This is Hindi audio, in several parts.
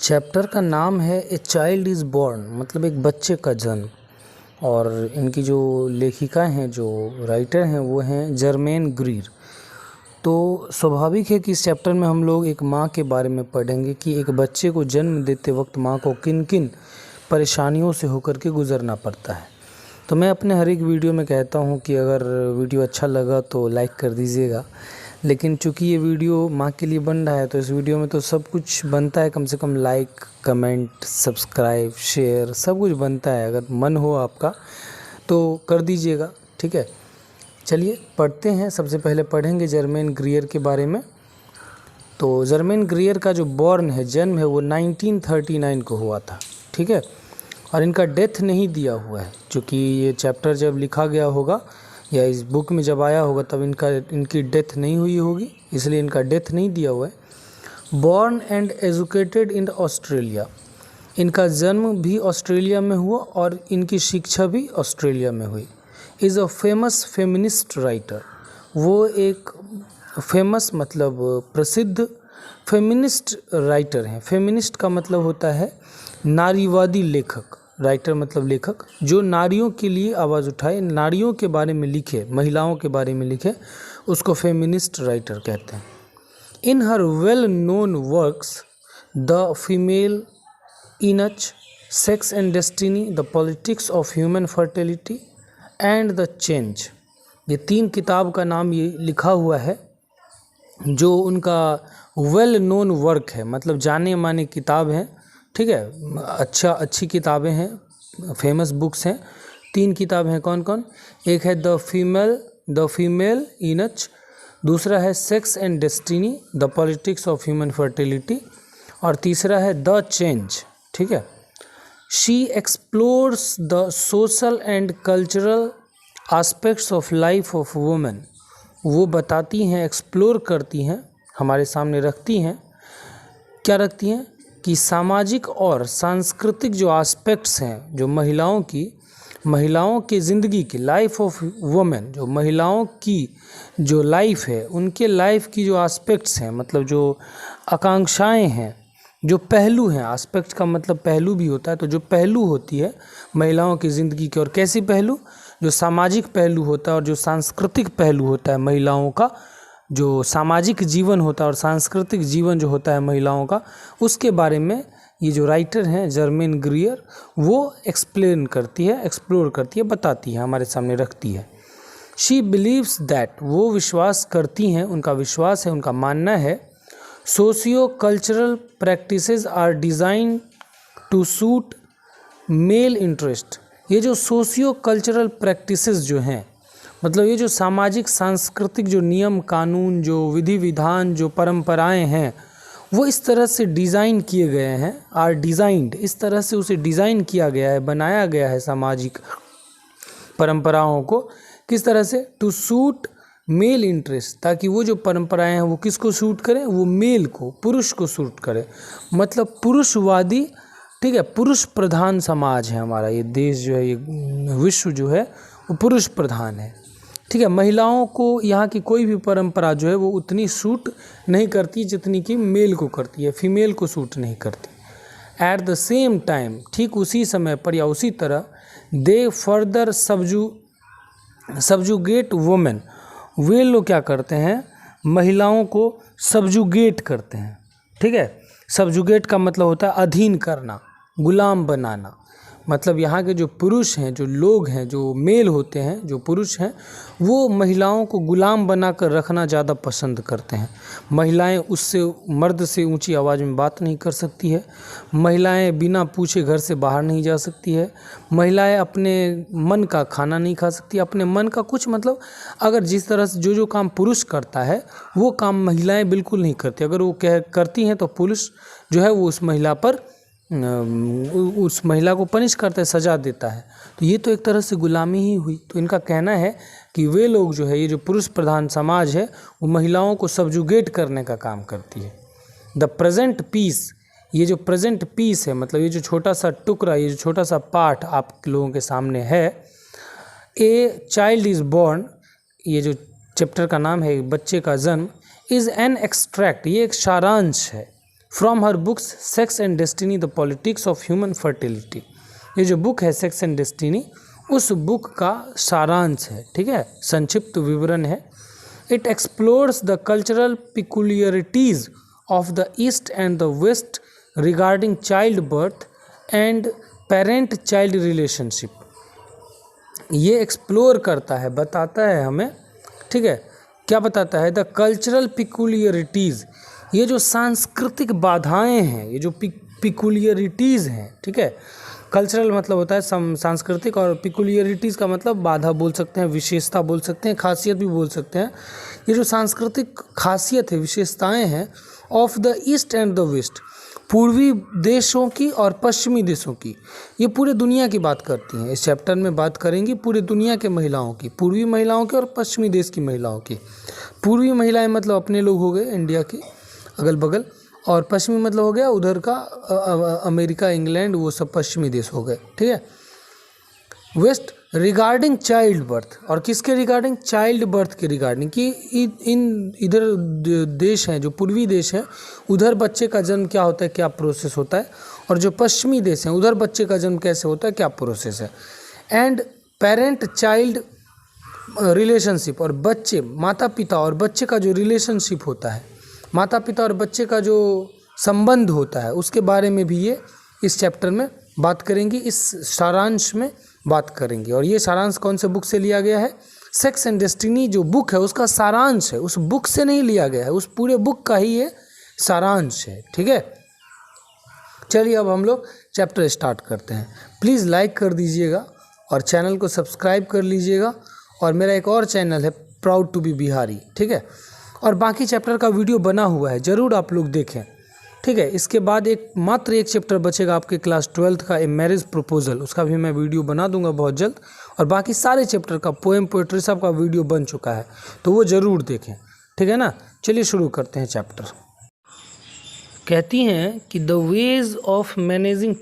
चैप्टर का नाम है ए चाइल्ड इज़ बॉर्न, मतलब एक बच्चे का जन्म। और इनकी जो लेखिका हैं, जो राइटर हैं, वो हैं जर्मेन ग्रीर। तो स्वाभाविक है कि इस चैप्टर में हम लोग एक माँ के बारे में पढ़ेंगे कि एक बच्चे को जन्म देते वक्त माँ को किन किन परेशानियों से होकर के गुजरना पड़ता है। तो मैं अपने हर एक वीडियो में कहता हूँ कि अगर वीडियो अच्छा लगा तो लाइक कर दीजिएगा, लेकिन चूंकि ये वीडियो माँ के लिए बन रहा है तो इस वीडियो में तो सब कुछ बनता है, कम से कम लाइक, कमेंट, सब्सक्राइब, शेयर सब कुछ बनता है। अगर मन हो आपका तो कर दीजिएगा, ठीक है। चलिए पढ़ते हैं। सबसे पहले पढ़ेंगे जर्मेन ग्रीयर के बारे में। तो जर्मेन ग्रीयर का जो बॉर्न है, जन्म है, वो 1939 को हुआ था, ठीक है। और इनका डेथ नहीं दिया हुआ है, क्योंकि ये चैप्टर जब लिखा गया होगा या इस बुक में जब आया होगा तब इनकी डेथ नहीं हुई होगी, इसलिए इनका डेथ नहीं दिया हुआ है। Born and educated in Australia, इनका जन्म भी ऑस्ट्रेलिया में हुआ और इनकी शिक्षा भी ऑस्ट्रेलिया में हुई। Is a famous feminist writer, वो एक फेमस मतलब प्रसिद्ध फेमिनिस्ट राइटर हैं। फेमिनिस्ट का मतलब होता है नारीवादी लेखक। राइटर मतलब लेखक जो नारियों के लिए आवाज़ उठाए, नारियों के बारे में लिखे, महिलाओं के बारे में लिखे, उसको फेमिनिस्ट राइटर कहते हैं। In her well known works the female eunuch, sex and destiny, the politics of human fertility and the change, ये 3 किताब का नाम ये लिखा हुआ है, जो उनका वेल नोन वर्क है, मतलब जाने माने किताब हैं, ठीक है। अच्छी किताबें हैं, फेमस बुक्स हैं। 3 किताब हैं, कौन कौन? एक है द फीमेल इनच, दूसरा है sex and destiny, the politics of human fertility, और तीसरा है द चेंज, ठीक है। She explores the social and cultural aspects of life of women, वो बताती हैं, एक्सप्लोर करती हैं, हमारे सामने रखती हैं। क्या रखती हैं? कि सामाजिक और सांस्कृतिक जो एस्पेक्ट्स हैं, जो महिलाओं की ज़िंदगी की, लाइफ ऑफ वुमेन, जो महिलाओं की जो लाइफ है, उनके लाइफ की जो एस्पेक्ट्स हैं, मतलब जो आकांक्षाएं हैं, जो पहलू हैं। एस्पेक्ट का मतलब पहलू भी होता है, तो जो पहलू होती है महिलाओं की ज़िंदगी के, और कैसी पहलू? जो सामाजिक पहलू होता है और जो सांस्कृतिक पहलू होता है महिलाओं का, जो सामाजिक जीवन होता है और सांस्कृतिक जीवन जो होता है महिलाओं का, उसके बारे में ये जो राइटर हैं जर्मेन ग्रीयर, वो एक्सप्लेन करती है, एक्सप्लोर करती है, बताती है, हमारे सामने रखती है। शी बिलीव्स दैट, वो विश्वास करती हैं, उनका विश्वास है, उनका मानना है, socio cultural practices are design to suit male interest. ये जो सोशियो कल्चरल प्रैक्टिसेस जो हैं, मतलब ये जो सामाजिक सांस्कृतिक जो नियम कानून, जो विधि विधान, जो परंपराएं हैं, वो इस तरह से डिज़ाइन किए गए हैं, आर डिज़ाइंड, इस तरह से उसे डिज़ाइन किया गया है, बनाया गया है सामाजिक परंपराओं को। किस तरह से? टू सूट मेल इंटरेस्ट, ताकि वो जो परंपराएं हैं वो किसको सूट करें? वो मेल को, पुरुष को सूट करें, मतलब पुरुषवादी, ठीक है। पुरुष प्रधान समाज है हमारा ये देश, जो है ये विश्व जो है वो पुरुष प्रधान है, ठीक है। महिलाओं को यहाँ की कोई भी परंपरा जो है वो उतनी सूट नहीं करती जितनी कि मेल को करती है, फीमेल को सूट नहीं करती। एट द सेम टाइम, ठीक उसी समय पर या उसी तरह, दे फर्दर सब्जुगेट वुमेन, वे लोग क्या करते हैं? महिलाओं को सब्जुगेट करते हैं, ठीक है। सब्जुगेट का मतलब होता है अधीन करना, गुलाम बनाना। मतलब यहाँ के जो पुरुष हैं, जो लोग हैं, जो मेल होते हैं, जो पुरुष हैं, वो महिलाओं को गुलाम बनाकर रखना ज़्यादा पसंद करते हैं। महिलाएं उससे, मर्द से ऊंची आवाज़ में बात नहीं कर सकती है, महिलाएं बिना पूछे घर से बाहर नहीं जा सकती है, महिलाएं अपने मन का खाना नहीं खा सकती, अपने मन का कुछ, मतलब अगर जिस तरह से जो काम पुरुष करता है वो काम महिलाएं बिल्कुल नहीं करती। अगर वो करती हैं तो पुरुष जो है वो उस महिला को पनिश करता है, सजा देता है। तो ये तो एक तरह से गुलामी ही हुई। तो इनका कहना है कि वे लोग जो है, ये जो पुरुष प्रधान समाज है, वो महिलाओं को सब्जुगेट करने का काम करती है। द प्रेजेंट पीस, ये जो प्रेजेंट पीस है, मतलब ये जो छोटा सा टुकड़ा, ये जो छोटा सा पार्ट आप लोगों के सामने है, ए चाइल्ड इज़ बॉर्न, ये जो चैप्टर का नाम है बच्चे का जन्म, इज़ एन एक्सट्रैक्ट, ये एक सारांश है, from her books sex and destiny the politics of human fertility. ये जो बुक है सेक्स एंड डेस्टिनी, उस बुक का सारांश है, ठीक है, संक्षिप्त विवरण है। It explores the cultural peculiarities of the East and the West regarding child birth and parent child relationship. ये एक्सप्लोर करता है, बताता है हमें, ठीक है, क्या बताता है, द कल्चरल पिकुलियरिटीज़, ये जो सांस्कृतिक बाधाएं हैं, ये जो पिकुलियरिटीज़ हैं, ठीक है, कल्चरल मतलब होता है सांस्कृतिक, और पिकुलियरिटीज़ का मतलब बाधा बोल सकते हैं, विशेषता बोल सकते हैं, खासियत भी बोल सकते हैं। ये जो सांस्कृतिक खासियत है, विशेषताएं हैं, of the East and the West, पूर्वी देशों की और पश्चिमी देशों की, ये पूरे दुनिया की बात करती हैं। इस चैप्टर में बात करेंगी पूरी दुनिया के महिलाओं की, पूर्वी महिलाओं की और पश्चिमी देश की महिलाओं की। पूर्वी महिलाएं मतलब अपने लोग हो गए इंडिया के अगल बगल, और पश्चिमी मतलब हो गया उधर का अमेरिका, इंग्लैंड, वो सब पश्चिमी देश हो गए, ठीक है। वेस्ट रिगार्डिंग चाइल्ड बर्थ, और किसके रिगार्डिंग, चाइल्ड बर्थ के रिगार्डिंग, कि इन इधर देश हैं जो पूर्वी देश हैं, उधर बच्चे का जन्म क्या होता है, क्या प्रोसेस होता है, और जो पश्चिमी देश हैं उधर बच्चे का जन्म कैसे होता है, क्या प्रोसेस है। एंड पेरेंट चाइल्ड रिलेशनशिप, और बच्चे, माता पिता और बच्चे का जो रिलेशनशिप होता है, माता पिता और बच्चे का जो संबंध होता है, उसके बारे में भी ये इस चैप्टर में बात करेंगी, इस सारांश में बात करेंगे। और ये सारांश कौन से बुक से लिया गया है, सेक्स एंड डेस्टिनी जो बुक है उसका सारांश है, उस बुक से नहीं लिया गया है, उस पूरे बुक का ही ये सारांश है, ठीक है। चलिए अब हम लोग चैप्टर स्टार्ट करते हैं। प्लीज़ लाइक कर दीजिएगा और चैनल को सब्सक्राइब कर लीजिएगा, और मेरा एक और चैनल है प्राउड टू बी बिहारी, ठीक है, और बाकी चैप्टर का वीडियो बना हुआ है, ज़रूर आप लोग देखें, ठीक है। इसके बाद मात्र एक चैप्टर बचेगा आपके क्लास 12th का, ए मैरिज प्रपोजल, उसका भी मैं वीडियो बना दूंगा बहुत जल्द, और बाकी सारे चैप्टर का पोएम पोएट्री सब का वीडियो बन चुका है, तो वो ज़रूर देखें, ठीक है ना। चलिए शुरू करते हैं चैप्टर। कहती हैं कि the ways of managing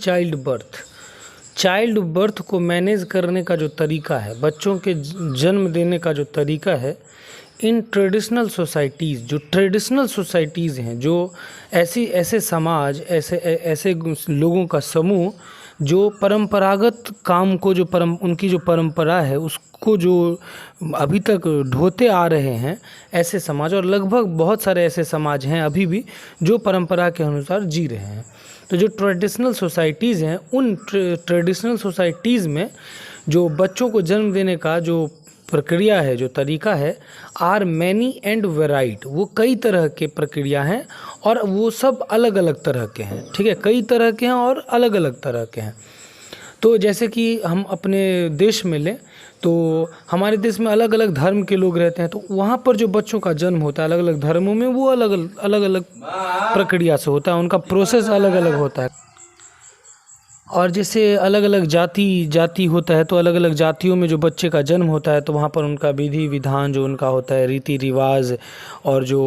child birth को मैनेज करने का जो तरीका है, बच्चों के जन्म देने का जो तरीका है, इन ट्रेडिशनल सोसाइटीज़, जो ट्रेडिशनल सोसाइटीज़ हैं, जो ऐसे समाज, ऐसे लोगों का समूह जो परंपरागत काम को, जो उनकी जो परंपरा है उसको जो अभी तक ढोते आ रहे हैं, ऐसे समाज, और लगभग बहुत सारे ऐसे समाज हैं अभी भी जो परंपरा के अनुसार जी रहे हैं। तो जो ट्रेडिशनल सोसाइटीज़ हैं, उन ट्रेडिशनल सोसाइटीज़ में जो बच्चों को जन्म देने का जो प्रक्रिया है, जो तरीका है, आर मैनी एंड वेराइड, वो कई तरह के प्रक्रिया हैं और वो सब अलग अलग तरह के हैं, ठीक है, कई तरह के हैं और अलग अलग तरह के हैं। तो जैसे कि हम अपने देश में लें तो हमारे देश में अलग अलग धर्म के लोग रहते हैं, तो वहाँ पर जो बच्चों का जन्म होता है अलग अलग धर्मों में, वो अलग अलग प्रक्रिया से होता है, उनका प्रोसेस अलग अलग होता है। और जैसे अलग अलग जाति होता है, तो अलग अलग जातियों में जो बच्चे का जन्म होता है, तो वहाँ पर उनका विधि विधान जो उनका होता है, रीति रिवाज, और जो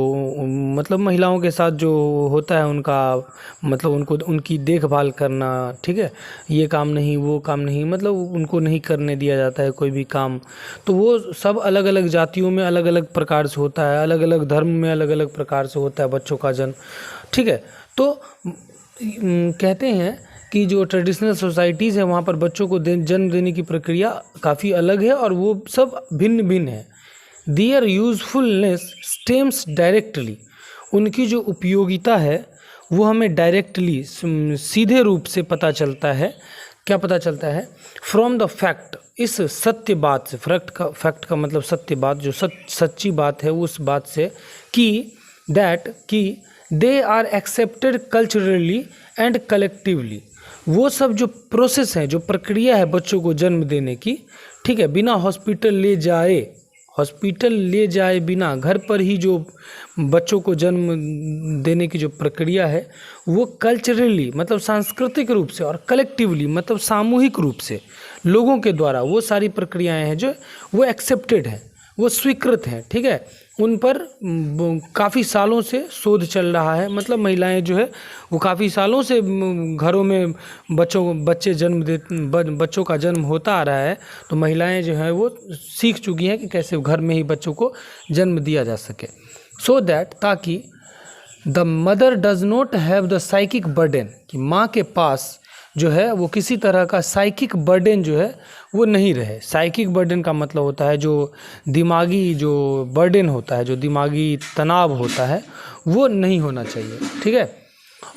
मतलब महिलाओं के साथ जो होता है उनका मतलब उनको उनकी देखभाल करना, ठीक है, ये काम नहीं वो काम नहीं, मतलब उनको नहीं करने दिया जाता है कोई भी काम। तो वो सब अलग अलग जातियों में अलग अलग प्रकार से होता है, अलग अलग धर्म में अलग अलग प्रकार से होता है बच्चों का जन्म, ठीक है। तो कहते हैं कि जो ट्रेडिशनल सोसाइटीज़ है वहाँ पर बच्चों को जन्म देने की प्रक्रिया काफ़ी अलग है और वो सब भिन्न भिन्न है। देयर यूज़फुलनेस स्टेम्स डायरेक्टली, उनकी जो उपयोगिता है वो हमें डायरेक्टली सीधे रूप से पता चलता है। क्या पता चलता है? फ्रॉम द फैक्ट, इस सत्य बात से, फैक्ट का मतलब सत्य बात, जो सच्ची बात है उस बात से, कि they are accepted culturally and collectively, वो सब जो प्रोसेस है, जो प्रक्रिया है बच्चों को जन्म देने की, ठीक है, बिना हॉस्पिटल ले जाए बिना घर पर ही जो बच्चों को जन्म देने की जो प्रक्रिया है वो कल्चरली मतलब सांस्कृतिक रूप से और कलेक्टिवली मतलब सामूहिक रूप से लोगों के द्वारा वो सारी प्रक्रियाएं हैं जो वो एक्सेप्टेड हैं, वो स्वीकृत हैं, ठीक है। उन पर काफ़ी सालों से शोध चल रहा है, मतलब महिलाएं जो है वो काफ़ी सालों से घरों में बच्चों का जन्म होता आ रहा है, तो महिलाएं जो है वो सीख चुकी हैं कि कैसे घर में ही बच्चों को जन्म दिया जा सके। सो दैट, ताकि the mother does not have the psychic burden, कि माँ के पास जो है वो किसी तरह का साइकिक बर्डन जो है वो नहीं रहे। साइकिक बर्डन का मतलब होता है जो दिमागी जो बर्डन होता है, जो दिमागी तनाव होता है, वो नहीं होना चाहिए। ठीक है।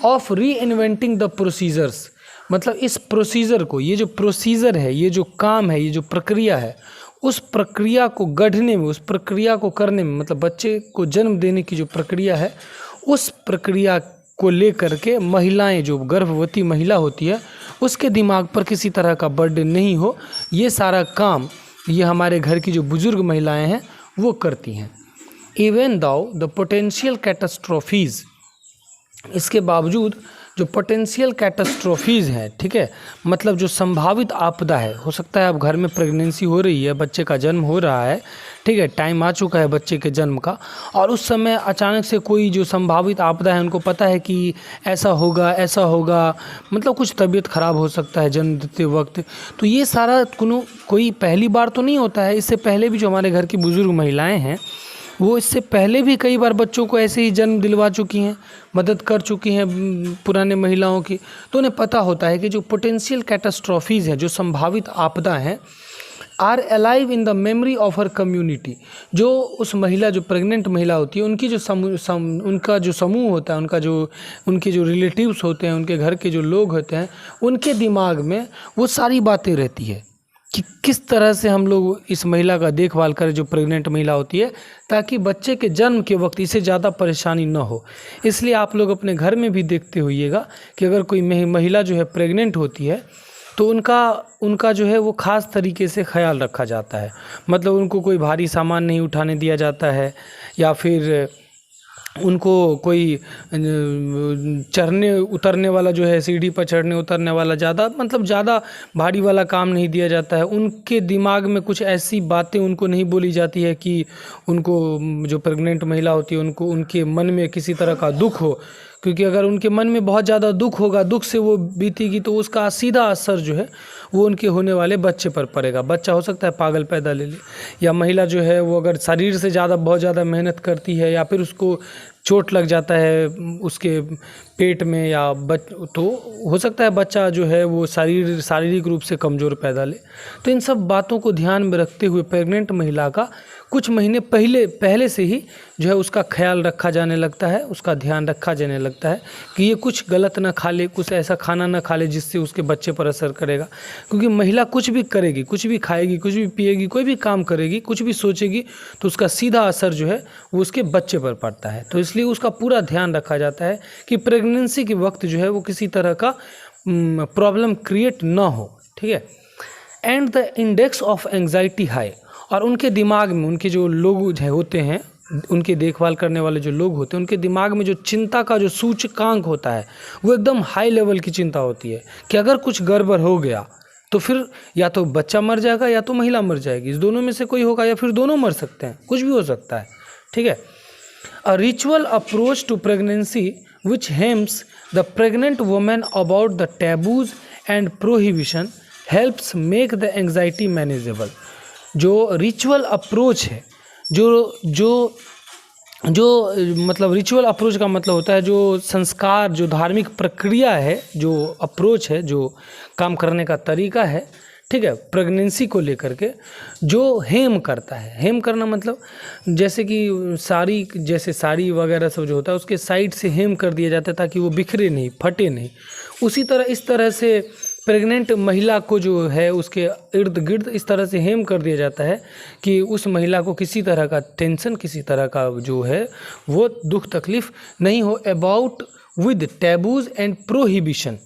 ऑफ री इन्वेंटिंग द प्रोसीजर्स, मतलब इस प्रोसीजर को, ये जो प्रोसीजर है, ये जो काम है, ये जो प्रक्रिया है, उस प्रक्रिया को गढ़ने में, उस प्रक्रिया को करने में, मतलब बच्चे को जन्म देने की जो प्रक्रिया है, उस प्रक्रिया को लेकर के महिलाएं, जो गर्भवती महिला होती है, उसके दिमाग पर किसी तरह का बर्डन नहीं हो, ये सारा काम ये हमारे घर की जो बुजुर्ग महिलाएं हैं वो करती हैं। इवन दाउ द पोटेंशियल कैटास्ट्रोफीज़, इसके बावजूद जो पोटेंशियल कैटास्ट्रोफीज़ हैं, ठीक है, मतलब जो संभावित आपदा है, हो सकता है अब घर में प्रेगनेंसी हो रही है, बच्चे का जन्म हो रहा है, ठीक है, टाइम आ चुका है बच्चे के जन्म का, और उस समय अचानक से कोई जो संभावित आपदा है, उनको पता है कि ऐसा होगा, मतलब कुछ तबीयत ख़राब हो सकता है जन्म देते वक्त। तो ये सारा कोई पहली बार तो नहीं होता है, इससे पहले भी जो हमारे घर की बुज़ुर्ग महिलाएँ हैं वो इससे पहले भी कई बार बच्चों को ऐसे ही जन्म दिलवा चुकी हैं, मदद कर चुकी हैं पुराने महिलाओं की। तो उन्हें पता होता है कि जो पोटेंशियल कैटास्ट्रोफीज़ है, जो संभावित आपदा हैं, are alive in the memory of her community. जो उस महिला, जो प्रेग्नेंट महिला होती है, उनकी जो उनका जो समूह होता है, उनके जो रिलेटिव्स होते हैं, उनके घर के जो लोग होते हैं, उनके दिमाग में वो सारी बातें रहती है कि किस तरह से हम लोग इस महिला का देखभाल करें, जो प्रेग्नेंट महिला होती है, ताकि बच्चे के जन्म के वक्त इसे ज़्यादा परेशानी न हो। इसलिए आप लोग अपने घर में भी देखते होइएगा कि अगर कोई महिला जो है प्रेग्नेंट होती है तो उनका जो है वो ख़ास तरीके से ख्याल रखा जाता है। मतलब उनको कोई भारी सामान नहीं उठाने दिया जाता है, या फिर उनको कोई चढ़ने उतरने वाला जो है, सीढ़ी पर चढ़ने उतरने वाला ज़्यादा भारी वाला काम नहीं दिया जाता है। उनके दिमाग में कुछ ऐसी बातें उनको नहीं बोली जाती है कि उनको, जो प्रेग्नेंट महिला होती है, उनको उनके मन में किसी तरह का दुख हो, क्योंकि अगर उनके मन में बहुत ज़्यादा दुख होगा, दुख से वो बीतेगी, तो उसका सीधा असर जो है वो उनके होने वाले बच्चे पर पड़ेगा। बच्चा हो सकता है पागल पैदा ले ले, या महिला जो है वो अगर शरीर से बहुत ज़्यादा मेहनत करती है, या फिर उसको चोट लग जाता है उसके पेट में, या तो हो सकता है बच्चा जो है वो शारीरिक रूप से कमज़ोर पैदा ले। तो इन सब बातों को ध्यान में रखते हुए प्रेग्नेंट महिला का कुछ महीने पहले से ही जो है उसका ख्याल रखा जाने लगता है, उसका ध्यान रखा जाने लगता है कि ये कुछ गलत ना खा ले, कुछ ऐसा खाना ना खा ले जिससे उसके बच्चे पर असर करेगा। क्योंकि महिला कुछ भी करेगी, कुछ भी खाएगी, कुछ भी पिएगी, कोई भी काम करेगी, कुछ भी सोचेगी, तो उसका सीधा असर जो है वो उसके बच्चे पर पड़ता है। तो इसलिए उसका पूरा ध्यान रखा जाता है कि प्रेगनेंसी के वक्त जो है वो किसी तरह का प्रॉब्लम क्रिएट ना हो। ठीक है। And the index of anxiety high, और उनके दिमाग में, उनके जो लोग होते हैं, उनके देखभाल करने वाले जो लोग होते हैं, उनके दिमाग में जो चिंता का जो सूचकांक होता है वो एकदम हाई लेवल की चिंता होती है कि अगर कुछ गड़बड़ हो गया तो फिर या तो बच्चा मर जाएगा या तो महिला मर जाएगी, इस दोनों में से कोई होगा, या फिर दोनों मर सकते हैं, कुछ भी हो सकता है। ठीक है। A ritual approach to pregnancy which hems the pregnant women about the taboos and prohibition helps make the anxiety manageable. जो रिचुअल अप्रोच है, जो मतलब रिचुअल अप्रोच का मतलब होता है जो संस्कार, जो धार्मिक प्रक्रिया है, जो अप्रोच है, जो काम करने का तरीका है, ठीक है, प्रेगनेंसी को लेकर के जो हेम करता है। हेम करना मतलब जैसे कि साड़ी वगैरह सब जो होता है उसके साइड से हेम कर दिया जाता है ताकि वो बिखरे नहीं, फटे नहीं। उसी तरह इस तरह से प्रेग्नेंट महिला को जो है उसके इर्द गिर्द इस तरह से हेम कर दिया जाता है कि उस महिला को किसी तरह का टेंशन, किसी तरह का जो है वो दुख तकलीफ नहीं हो। About with taboos and prohibition.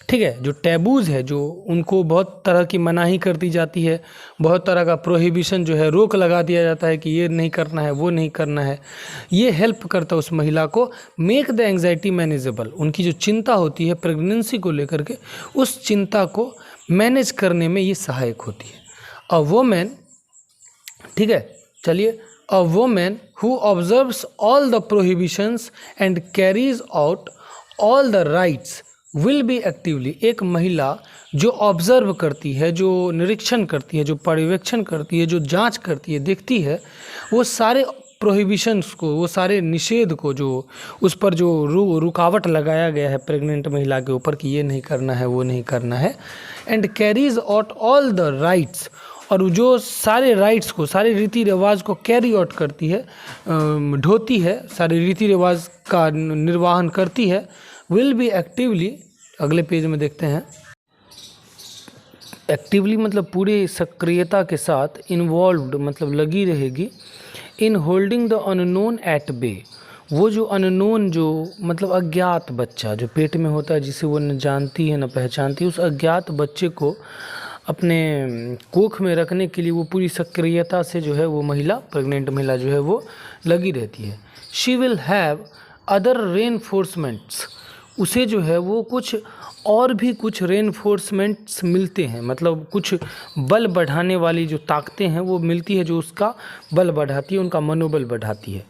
ठीक है। जो टैबूज़ है, जो उनको बहुत तरह की मनाही कर दी जाती है, बहुत तरह का प्रोहिबिशन जो है, रोक लगा दिया जाता है कि ये नहीं करना है, वो नहीं करना है। ये हेल्प करता है उस महिला को मेक द एंग्जाइटी मैनेजेबल। उनकी जो चिंता होती है प्रेगनेंसी को लेकर के, उस चिंता को मैनेज करने में ये सहायक होती है। अ वोमेन, ठीक है, चलिए, a women who observes all the prohibitions and carries out all the rites will be actively. एक महिला जो ऑब्जर्व करती है, जो निरीक्षण करती है, जो पर्यवेक्षण करती है, जो जांच करती है, देखती है, वो सारे प्रोहिबिशंस को, वो सारे निषेध को, जो उस पर जो रुकावट लगाया गया है प्रेग्नेंट महिला के ऊपर कि ये नहीं करना है, वो नहीं करना है, and carries out all the rights, और जो सारे राइट्स को, सारे रीति रिवाज को कैरी आउट करती है, ढोती है, सारे रीति रिवाज का निर्वाहन करती है, विल बी एक्टिवली, अगले पेज में देखते हैं, एक्टिवली मतलब पूरे सक्रियता के साथ, इन्वॉल्व्ड मतलब लगी रहेगी, in holding the unknown at bay, वो जो अननोन, जो मतलब अज्ञात बच्चा जो पेट में होता है, जिसे वो न जानती है न पहचानती, उस अज्ञात बच्चे को अपने कोख में रखने के लिए वो पूरी सक्रियता से जो है वो महिला, प्रेग्नेंट महिला जो है वो लगी रहती है। शी विल हैव अदर रेनफोर्समेंट्स, उसे जो है वो कुछ और भी कुछ रेनफोर्समेंट्स मिलते हैं, मतलब कुछ बल बढ़ाने वाली जो ताकतें हैं वो मिलती है, जो उसका बल बढ़ाती है, उनका मनोबल बढ़ाती है।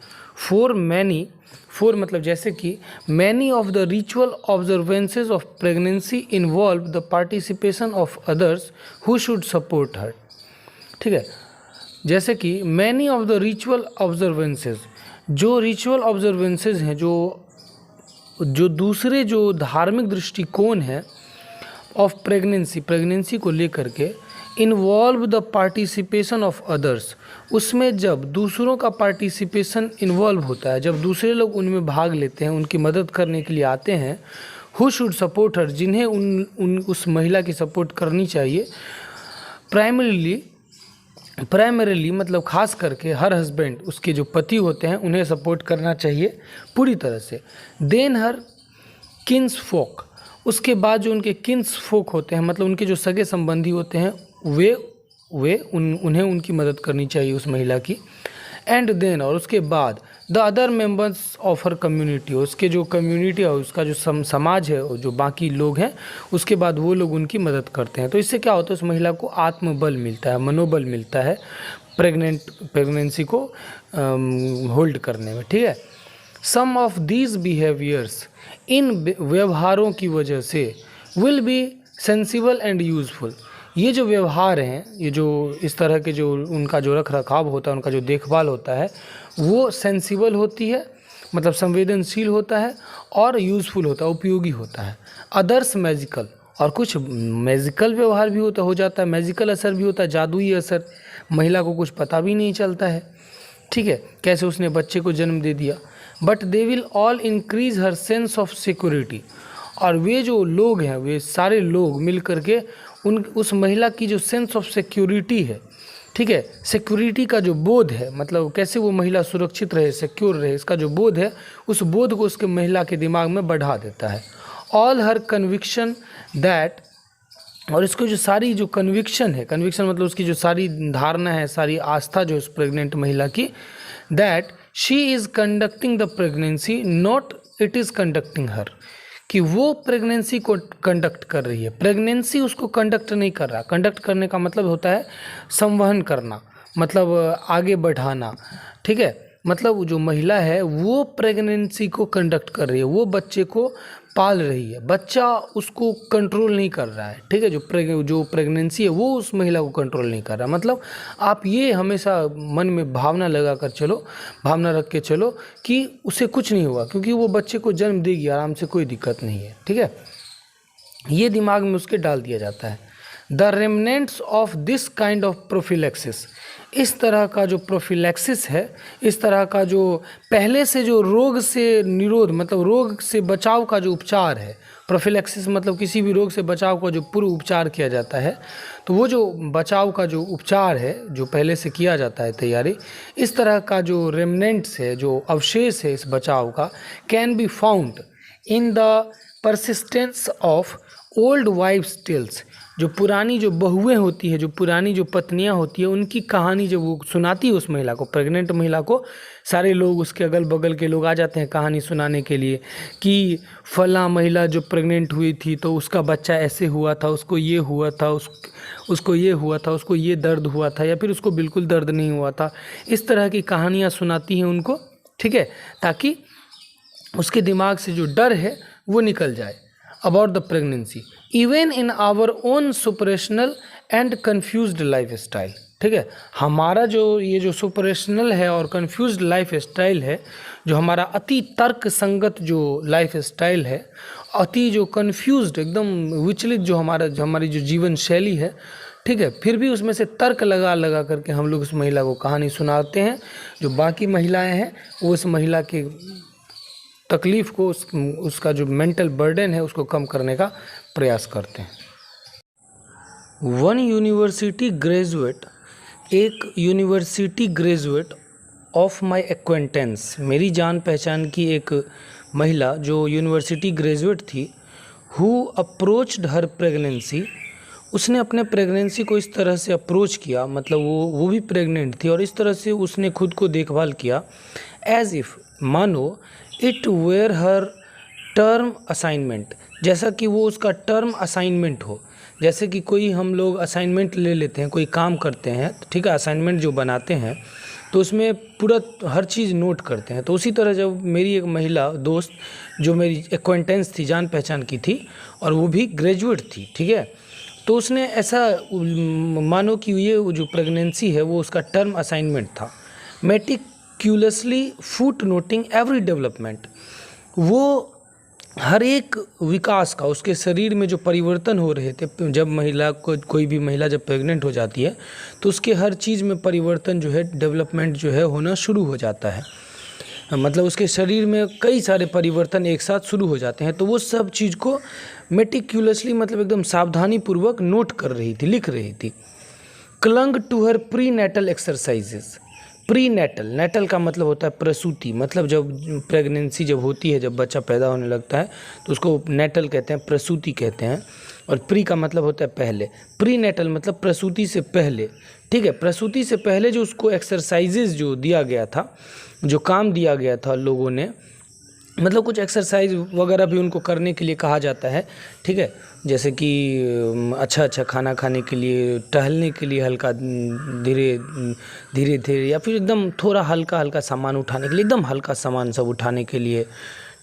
फोर मतलब जैसे कि many of the ritual observances of pregnancy involve the participation of others who should support her. ठीक है, जैसे कि many of the ritual observances, जो रिचुअल ऑब्जर्वेंसेज हैं, जो दूसरे जो धार्मिक दृष्टिकोण है ऑफ प्रेगनेंसी को लेकर के, involve the participation of others, उसमें जब दूसरों का पार्टिसिपेशन इन्वॉल्व होता है, जब दूसरे लोग उनमें भाग लेते हैं, उनकी मदद करने के लिए आते हैं, हु शुड सपोर्ट हर, जिन्हें उस महिला की सपोर्ट करनी चाहिए, प्राइमरीली मतलब खास करके हर हस्बैंड, उसके जो पति होते हैं, उन्हें सपोर्ट करना चाहिए पूरी तरह से। देन हर किन्स फोक, उसके बाद जो उनके किन्स फोक होते हैं, मतलब उनके जो सगे संबंधी होते हैं, उन्हें उनकी मदद करनी चाहिए उस महिला की। एंड देन, और उसके बाद the other members of her community, उसके जो कम्युनिटी है, उसका जो समाज है, और जो बाकी लोग हैं, उसके बाद वो लोग उनकी मदद करते हैं। तो इससे क्या होता है, उस महिला को आत्मबल मिलता है, मनोबल मिलता है प्रेगनेंसी को होल्ड करने में। ठीक है, सम ऑफ दीज बिहेवियर्स, इन व्यवहारों की वजह से, will be sensible and useful, ये जो व्यवहार हैं, ये जो इस तरह के जो उनका जो रख रखाव होता है, उनका जो देखभाल होता है, वो सेंसिबल होती है, मतलब संवेदनशील होता है, और यूज़फुल होता है, उपयोगी होता है। अदर्स मैजिकल, और कुछ मैजिकल व्यवहार भी हो जाता है, मैजिकल असर भी होता है, जादुई असर, महिला को कुछ पता भी नहीं चलता है। ठीक है, कैसे उसने बच्चे को जन्म दे दिया। But they will all increase her sense of security, और वे जो लोग हैं, वे सारे लोग मिल करके उस महिला की जो सेंस ऑफ सिक्योरिटी है, ठीक है, सिक्योरिटी का जो बोध है, मतलब कैसे वो महिला सुरक्षित रहे, सिक्योर रहे, इसका जो बोध है, उस बोध को उसके महिला के दिमाग में बढ़ा देता है। ऑल हर कन्विक्शन दैट, और इसको जो सारी जो कन्विक्शन है, कन्विक्शन मतलब उसकी जो सारी धारणा है, सारी आस्था जो उस प्रेग्नेंट महिला की, that she is conducting the pregnancy, not it is conducting her, कि वो प्रेगनेंसी को कंडक्ट कर रही है, प्रेगनेंसी उसको कंडक्ट नहीं कर रहा। कंडक्ट करने का मतलब होता है संवहन करना, मतलब आगे बढ़ाना। ठीक है, मतलब जो महिला है वो प्रेगनेंसी को कंडक्ट कर रही है, वो बच्चे को पाल रही है, बच्चा उसको कंट्रोल नहीं कर रहा है। ठीक है, जो प्रेगनेंसी है वो उस महिला को कंट्रोल नहीं कर रहा। मतलब आप ये हमेशा मन में भावना लगा कर चलो, भावना रख के चलो कि उसे कुछ नहीं हुआ, क्योंकि वो बच्चे को जन्म देगी आराम से, कोई दिक्कत नहीं है। ठीक है, ये दिमाग में उसके डाल दिया जाता है। The remnants of this kind of prophylaxis, इस तरह का जो प्रोफिलैक्सिस है, इस तरह का जो पहले से जो रोग से निरोध, मतलब रोग से बचाव का जो उपचार है, प्रोफिलैक्सिस मतलब किसी भी रोग से बचाव का जो पूर्व उपचार किया जाता है, तो वो जो बचाव का जो उपचार है, जो पहले से किया जाता है तैयारी, इस तरह का जो रेमनेंट्स है, जो अवशेष है इस बचाव का, can be found in the persistence of old wives tales, जो पुरानी जो बहुएं होती है, जो पुरानी जो पत्नियां होती है, उनकी कहानी जब वो सुनाती है उस महिला को, प्रेग्नेंट महिला को, सारे लोग उसके अगल बगल के लोग आ जाते हैं कहानी सुनाने के लिए कि फला महिला जो प्रेग्नेंट हुई थी तो उसका बच्चा ऐसे हुआ था, उसको ये हुआ था, उसको ये हुआ था, उसको ये दर्द हुआ था, या फिर उसको बिल्कुल दर्द नहीं हुआ था। इस तरह की कहानियाँ सुनाती हैं उनको, ठीक है, ताकि उसके दिमाग से जो डर है वो निकल जाए about the pregnancy, even in our own superrational and confused life style. ठीक है। हमारा जो ये जो सुपरेशनल है और कंफ्यूज्ड लाइफ स्टाइल है, जो हमारा अति तर्क संगत जो लाइफ स्टाइल है, अति जो कंफ्यूज्ड एकदम विचलित जो हमारी जो जीवन शैली है, ठीक है, फिर भी उसमें से तर्क लगा लगा करके हम लोग उस महिला को कहानी सुनाते हैं। जो बाकी महिलाएं हैं वो उस महिला की तकलीफ़ को, उसका जो मेंटल बर्डन है उसको कम करने का प्रयास करते हैं। वन यूनिवर्सिटी ग्रेजुएट, एक university graduate of my acquaintance, मेरी जान पहचान की एक महिला जो यूनिवर्सिटी ग्रेजुएट थी, हु अप्रोच्ड हर प्रेगनेंसी, उसने अपने प्रेगनेंसी को इस तरह से अप्रोच किया, मतलब वो भी प्रेग्नेंट थी और इस तरह से उसने खुद को देखभाल किया, एज इफ़, मानो it were her term assignment, जैसा कि वो उसका टर्म असाइनमेंट हो। जैसे कि कोई हम लोग असाइनमेंट ले लेते हैं, कोई काम करते हैं, ठीक है, असाइनमेंट जो बनाते हैं तो उसमें पूरा हर चीज़ नोट करते हैं। तो उसी तरह जब मेरी एक महिला दोस्त जो मेरी एक्वेंटेंस थी, जान पहचान की थी, और वो भी ग्रेजुएट थी, ठीक है, तो उसने ऐसा मानो कि ये जो प्रेगनेंसी है वो उसका टर्म असाइनमेंट था। मेटिक्यूलसली फुट नोटिंग एवरी डेवलपमेंट, वो हर एक विकास का, उसके शरीर में जो परिवर्तन हो रहे थे, जब महिला को, कोई भी महिला जब प्रेग्नेंट हो जाती है तो उसके हर चीज़ में परिवर्तन जो है, डेवलपमेंट जो है होना शुरू हो जाता है, मतलब उसके शरीर में कई सारे परिवर्तन एक साथ शुरू हो जाते हैं। तो वो सब चीज़ को मेटिक्यूलसली, मतलब एकदम सावधानी पूर्वक नोट कर रही थी, लिख रही थी। Clung to her prenatal exercises, prenatal, natal का मतलब होता है प्रसूति, मतलब जब प्रेगनेंसी जब होती है, जब बच्चा पैदा होने लगता है तो उसको नेटल कहते हैं, प्रसूति कहते हैं। और प्री का मतलब होता है पहले, प्री नेटल मतलब प्रसूति से पहले, ठीक है। प्रसूति से पहले जो उसको एक्सरसाइजेज जो दिया गया था, जो काम दिया गया था लोगों ने, मतलब कुछ एक्सरसाइज वगैरह भी उनको करने के लिए कहा जाता है, ठीक है, जैसे कि अच्छा खाना खाने के लिए, टहलने के लिए, हल्का धीरे धीरे या फिर एकदम थोड़ा हल्का सामान उठाने के लिए, एकदम हल्का सामान सब उठाने के लिए,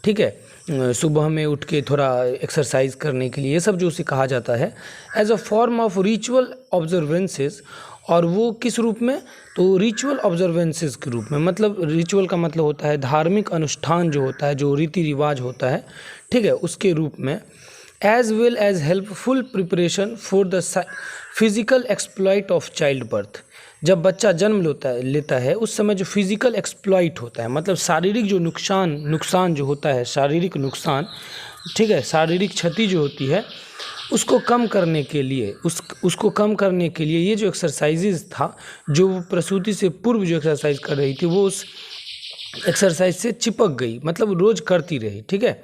ठीक है, सुबह में उठ के थोड़ा एक्सरसाइज करने के लिए, ये सब जो उसे कहा जाता है as a form of ritual observances. और वो किस रूप में, तो रिचुअल ऑब्जर्वेंसेस के रूप में, मतलब रिचुअल का मतलब होता है धार्मिक अनुष्ठान जो होता है, जो रीति रिवाज होता है, ठीक है, उसके रूप में। As well as helpful preparation for the physical exploit of childbirth, जब बच्चा जन्म लेता है उस समय जो फिजिकल एक्सप्लॉइट होता है, मतलब शारीरिक जो नुकसान जो होता है, शारीरिक नुकसान, ठीक है, शारीरिक क्षति जो होती है, उसको कम करने के लिए, उसको कम करने के लिए ये जो एक्सरसाइजेज था, जो प्रसूति से पूर्व जो एक्सरसाइज कर रही थी, वो उस एक्सरसाइज से चिपक गई, मतलब रोज़ करती रही, ठीक है,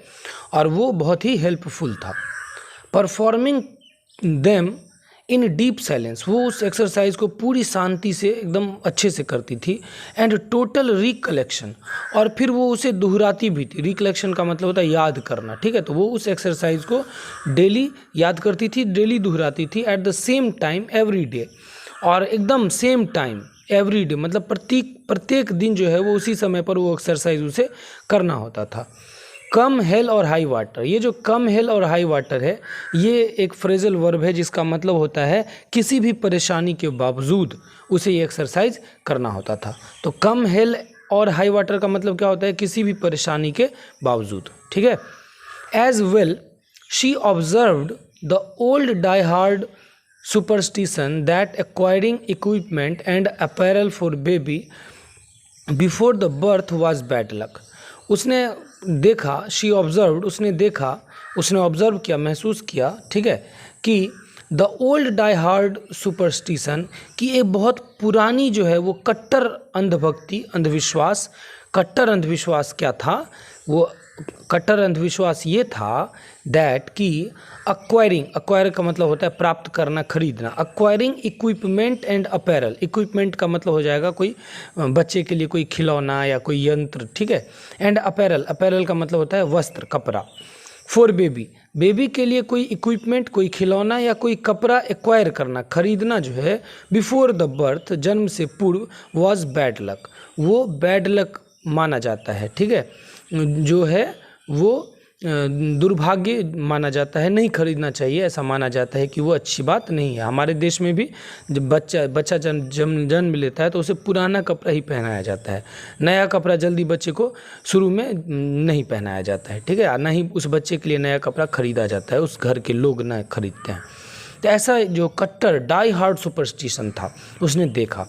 और वो बहुत ही हेल्पफुल था। Performing them in deep silence, वो उस एक्सरसाइज को पूरी शांति से एकदम अच्छे से करती थी। एंड टोटल रिकलेक्शन, और फिर वो उसे दोहराती भी थी। रिकलेक्शन का मतलब होता है याद करना, ठीक है, तो वो उस एक्सरसाइज को डेली याद करती थी, डेली दोहराती थी, at the same time every day, और एकदम सेम टाइम एवरी डे, मतलब प्रत्येक दिन जो है वो उसी समय पर वो एक्सरसाइज उसे करना होता था। कम हेल और हाई वाटर, ये जो कम हेल और हाई वाटर है, ये एक फ्रेजल वर्ब है जिसका मतलब होता है किसी भी परेशानी के बावजूद उसे ये एक्सरसाइज करना होता था। तो कम हेल और हाई वाटर का मतलब क्या होता है, किसी भी परेशानी के बावजूद, ठीक है। As well she observed the old die hard superstition that acquiring equipment and apparel for baby before the birth was bad luck. उसने देखा, शी ऑब्जर्व्ड, उसने देखा, उसने ऑब्जर्व किया, महसूस किया, ठीक है, कि the old die hard superstition, कि एक बहुत पुरानी जो है वो कट्टर अंधभक्ति, अंधविश्वास, कट्टर अंधविश्वास क्या था, वो कट्टर अंधविश्वास ये था दैट कि एक्वायर का मतलब होता है प्राप्त करना, खरीदना, acquiring equipment and apparel, equipment का मतलब हो जाएगा कोई बच्चे के लिए कोई खिलौना या कोई यंत्र, ठीक है, एंड अपैरल का मतलब होता है वस्त्र, कपड़ा। फॉर बेबी के लिए कोई इक्विपमेंट, कोई खिलौना या कोई कपड़ा एक्वायर करना, खरीदना जो है, बिफोर द बर्थ, जन्म से पूर्व, वॉज बैड लक, वो बैड लक माना जाता है, ठीक है, जो है वो दुर्भाग्य माना जाता है, नहीं खरीदना चाहिए, ऐसा माना जाता है कि वो अच्छी बात नहीं है। हमारे देश में भी जब बच्चा जन्म लेता है तो उसे पुराना कपड़ा ही पहनाया जाता है, नया कपड़ा जल्दी बच्चे को शुरू में नहीं पहनाया जाता है, ठीक है, ना ही उस बच्चे के लिए नया कपड़ा खरीदा जाता है, उस घर के लोग ना खरीदते हैं। तो ऐसा जो कट्टर डाई हार्ड सुपरस्टिशन था उसने देखा,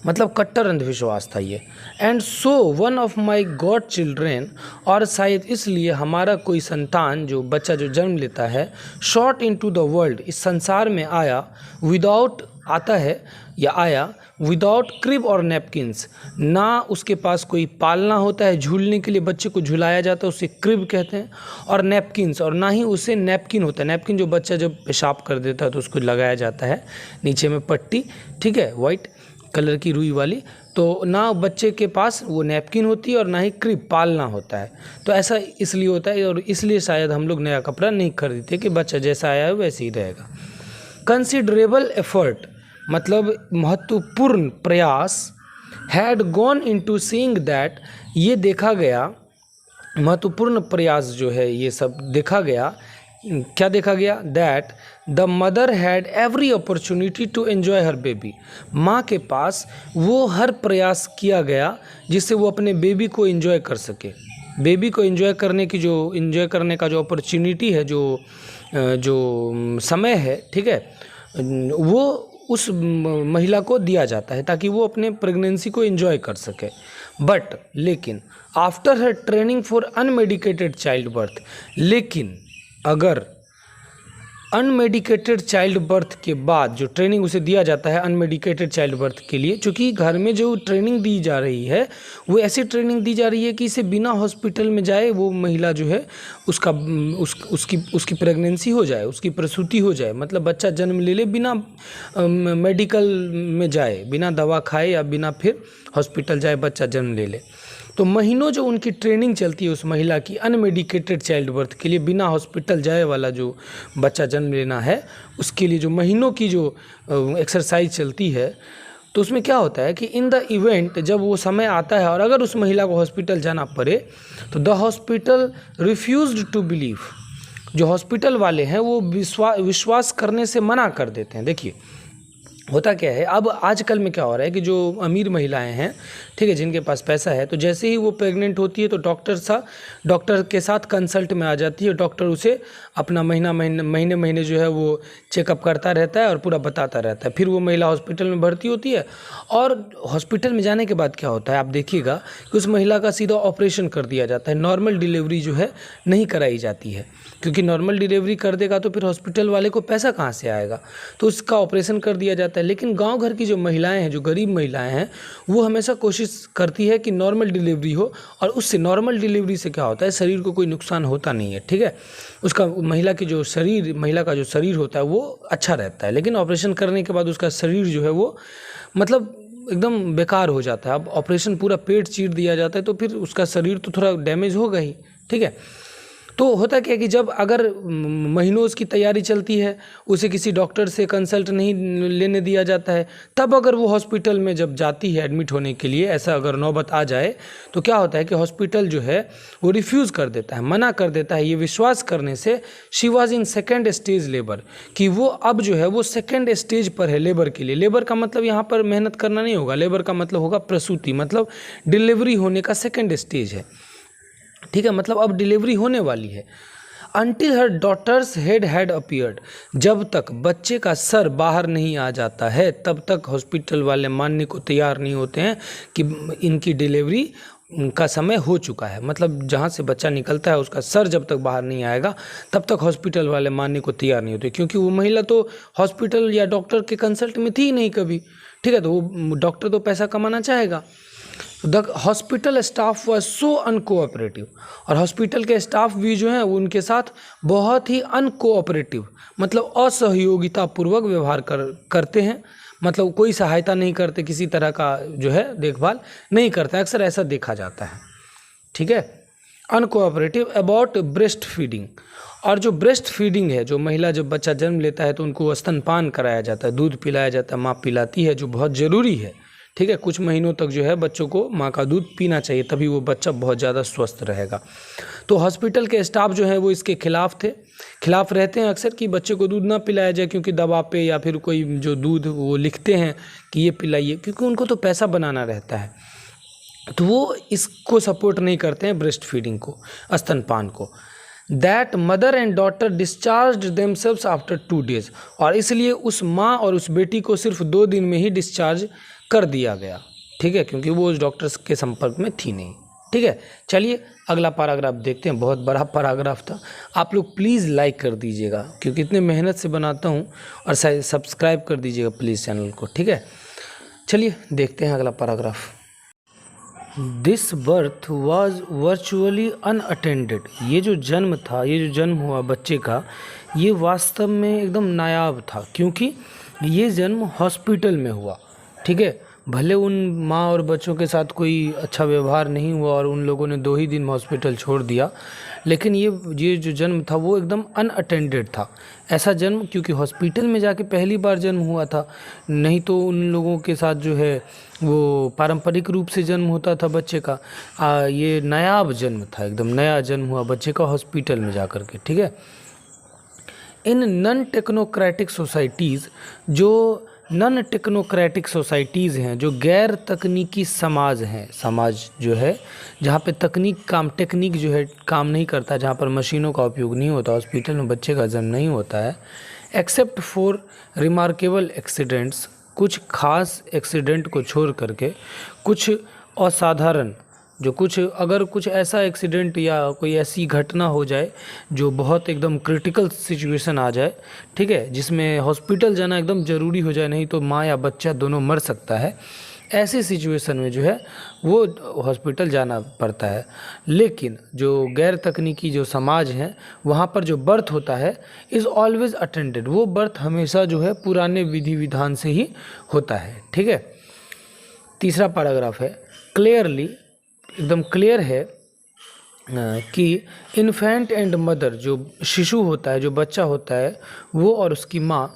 मतलब कट्टर अंधविश्वास था ये। And so one of my God children, और शायद इसलिए हमारा कोई संतान जो बच्चा जो जन्म लेता है, शॉट इनटू द वर्ल्ड, इस संसार में आया, विदाउट आता है या आया विदाउट क्रिब और नैपकिन्स, ना उसके पास कोई पालना होता है, झूलने के लिए बच्चे को झुलाया जाता है, उसे क्रिब कहते हैं, और नैपकिन्स, और ना ही उसे नैपकिन होता है। नैपकिन जो बच्चा जब पेशाब कर देता है तो उसको लगाया जाता है नीचे में पट्टी, ठीक है, वाइट कलर की रुई वाली, तो ना बच्चे के पास वो नैपकिन होती है और ना ही क्रिब पालना होता है। तो ऐसा इसलिए होता है, और इसलिए शायद हम लोग नया कपड़ा नहीं खरीदते कि बच्चा जैसा आया है वैसे ही रहेगा। कंसिडरेबल एफर्ट, मतलब महत्वपूर्ण प्रयास, had gone into seeing that, ये देखा गया, महत्वपूर्ण प्रयास जो है ये सब देखा गया, क्या देखा गया, that the mother had every opportunity to enjoy her baby, माँ के पास वो हर प्रयास किया गया जिससे वो अपने बेबी को एंजॉय कर सके। बेबी को एंजॉय करने का जो अपॉर्चुनिटी है, जो समय है, ठीक है, वो उस महिला को दिया जाता है ताकि वो अपने प्रेगनेंसी को एंजॉय कर सके। बट लेकिन after her training for unmedicated child birth, लेकिन अगर अनमेडिकेटेड चाइल्ड बर्थ के बाद जो ट्रेनिंग उसे दिया जाता है अनमेडिकेटेड चाइल्ड बर्थ के लिए, चूँकि घर में जो ट्रेनिंग दी जा रही है वो ऐसी ट्रेनिंग दी जा रही है कि इसे बिना हॉस्पिटल में जाए वो महिला जो है उसकी प्रेगनेंसी हो जाए, उसकी प्रसूति हो जाए, मतलब बच्चा जन्म ले बिना मेडिकल में जाए, बिना दवा खाए या बिना फिर हॉस्पिटल जाए बच्चा जन्म ले। तो महीनों जो उनकी ट्रेनिंग चलती है उस महिला की अनमेडिकेटेड चाइल्ड बर्थ के लिए, बिना हॉस्पिटल जाए वाला जो बच्चा जन्म लेना है उसके लिए जो महीनों की जो एक्सरसाइज चलती है, तो उसमें क्या होता है कि इन द इवेंट, जब वो समय आता है और अगर उस महिला को हॉस्पिटल जाना पड़े तो the hospital refused to believe, जो हॉस्पिटल वाले हैं वो विश्वास करने से मना कर देते हैं। देखिए होता क्या है, अब आजकल में क्या हो रहा है कि जो अमीर महिलाएं हैं, ठीक है, जिनके पास पैसा है, तो जैसे ही वो प्रेग्नेंट होती है तो डॉक्टर के साथ कंसल्ट में आ जाती है। डॉक्टर उसे अपना महीने जो है वो चेकअप करता रहता है और पूरा बताता रहता है। फिर वो महिला हॉस्पिटल में भर्ती होती है और हॉस्पिटल में जाने के बाद क्या होता है, आप देखिएगा कि उस महिला का सीधा ऑपरेशन कर दिया जाता है। नॉर्मल डिलीवरी जो है नहीं कराई जाती है, क्योंकि नॉर्मल डिलीवरी कर देगा तो फिर हॉस्पिटल वाले को पैसा कहाँ से आएगा, तो उसका ऑपरेशन कर दिया जाता है। लेकिन गांव घर की जो महिलाएं हैं, जो गरीब महिलाएं हैं, वो हमेशा कोशिश करती है कि नॉर्मल डिलीवरी हो, और उससे नॉर्मल डिलीवरी से क्या होता है, शरीर को कोई नुकसान होता नहीं है, ठीक है, उसका महिला का जो शरीर होता है वो अच्छा रहता है। लेकिन ऑपरेशन करने के बाद उसका शरीर जो है वो मतलब एकदम बेकार हो जाता है। अब ऑपरेशन पूरा पेट चीर दिया जाता है तो फिर उसका शरीर तो थोड़ा डैमेज होगा ही, ठीक है। तो होता क्या है कि जब अगर महीनों उसकी तैयारी चलती है, उसे किसी डॉक्टर से कंसल्ट नहीं लेने दिया जाता है, तब अगर वो हॉस्पिटल में जब जाती है एडमिट होने के लिए, ऐसा अगर नौबत आ जाए तो क्या होता है कि हॉस्पिटल जो है वो रिफ्यूज़ कर देता है, मना कर देता है, ये विश्वास करने से she was in second stage labour, कि वो अब जो है वो सेकेंड स्टेज पर है लेबर के लिए। लेबर का मतलब यहाँ पर मेहनत करना नहीं होगा, लेबर का मतलब होगा प्रसूति, मतलब डिलीवरी होने का सेकेंड स्टेज है, ठीक है, मतलब अब डिलीवरी होने वाली है। Until her daughter's head had appeared, जब तक बच्चे का सर बाहर नहीं आ जाता है तब तक हॉस्पिटल वाले मानने को तैयार नहीं होते हैं कि इनकी डिलीवरी का समय हो चुका है। मतलब जहाँ से बच्चा निकलता है उसका सर जब तक बाहर नहीं आएगा तब तक हॉस्पिटल वाले मानने को तैयार नहीं होते, क्योंकि वो महिला तो हॉस्पिटल या डॉक्टर के कंसल्ट में थी ही नहीं कभी, ठीक है, तो वो डॉक्टर तो पैसा कमाना चाहेगा। The hospital staff was so uncooperative, और हॉस्पिटल के स्टाफ भी जो हैं वो उनके साथ बहुत ही अनकोऑपरेटिव, मतलब असहयोगितापूर्वक व्यवहार करते हैं, मतलब कोई सहायता नहीं करते, किसी तरह का जो है देखभाल नहीं करते, अक्सर ऐसा देखा जाता है, ठीक है। अनकोऑपरेटिव अबाउट ब्रेस्ट फीडिंग, और जो ब्रेस्ट फीडिंग है, जो महिला जब बच्चा जन्म लेता है तो उनको स्तनपान कराया जाता है, दूध पिलाया जाता है, माँ पिलाती है, जो बहुत ज़रूरी है, ठीक है, कुछ महीनों तक जो है बच्चों को माँ का दूध पीना चाहिए, तभी वो बच्चा बहुत ज़्यादा स्वस्थ रहेगा। तो हॉस्पिटल के स्टाफ जो है वो इसके खिलाफ रहते हैं अक्सर कि बच्चे को दूध ना पिलाया जाए, क्योंकि दवा पे या फिर कोई जो दूध वो लिखते हैं कि ये पिलाइए, क्योंकि उनको तो पैसा बनाना रहता है, तो वो इसको सपोर्ट नहीं करते हैं, ब्रेस्ट फीडिंग को, स्तनपान को। That mother and daughter discharge themselves after 2 days, और इसलिए उस माँ और उस बेटी को सिर्फ 2 दिन में ही डिस्चार्ज कर दिया गया, ठीक है, क्योंकि वो उस डॉक्टर्स के संपर्क में थी नहीं। ठीक है, चलिए अगला पैराग्राफ देखते हैं, बहुत बड़ा पैराग्राफ था। आप लोग प्लीज़ लाइक कर दीजिएगा, क्योंकि इतने मेहनत से बनाता हूँ, और सब्सक्राइब कर दीजिएगा प्लीज़ चैनल को। ठीक है, चलिए देखते हैं अगला paragraph. This birth was virtually unattended, ये जो जन्म था, ये जो जन्म हुआ बच्चे का, ये वास्तव में एकदम नायाब था, क्योंकि ये जन्म हॉस्पिटल में हुआ। ठीक है, भले उन माँ और बच्चों के साथ कोई अच्छा व्यवहार नहीं हुआ और उन लोगों ने 2 ही दिन हॉस्पिटल छोड़ दिया, लेकिन ये जो जन्म था वो एकदम अनअटेंडेड था। ऐसा जन्म क्योंकि हॉस्पिटल में जाके पहली बार जन्म हुआ था, नहीं तो उन लोगों के साथ जो है वो पारंपरिक रूप से जन्म होता था बच्चे का। ये नायाब जन्म था, एकदम नया जन्म हुआ बच्चे का हॉस्पिटल में जा कर के। ठीक है, इन नॉन टेक्नोक्रेटिक सोसाइटीज़, जो नॉन टेक्नोक्रेटिक सोसाइटीज़ हैं, जो गैर तकनीकी समाज हैं, समाज जो है जहाँ पे टेक्निक जो है काम नहीं करता, जहाँ पर मशीनों का उपयोग नहीं होता, हॉस्पिटल में बच्चे का जन्म नहीं होता है, एक्सेप्ट फॉर रिमार्केबल एक्सीडेंट्स, कुछ खास एक्सीडेंट को छोड़ करके, कुछ असाधारण, जो कुछ अगर कुछ ऐसा एक्सीडेंट या कोई ऐसी घटना हो जाए जो बहुत एकदम क्रिटिकल सिचुएशन आ जाए, ठीक है, जिसमें हॉस्पिटल जाना एकदम ज़रूरी हो जाए, नहीं तो माँ या बच्चा दोनों मर सकता है, ऐसी सिचुएशन में जो है वो हॉस्पिटल जाना पड़ता है। लेकिन जो गैर तकनीकी जो समाज हैं, वहाँ पर जो बर्थ होता है इज़ ऑलवेज अटेंडेड, वो बर्थ हमेशा जो है पुराने विधि विधान से ही होता है। ठीक है, तीसरा पैराग्राफ है, क्लियरली, एकदम क्लियर है कि इन्फेंट एंड मदर, जो शिशु होता है, जो बच्चा होता है, वो और उसकी माँ,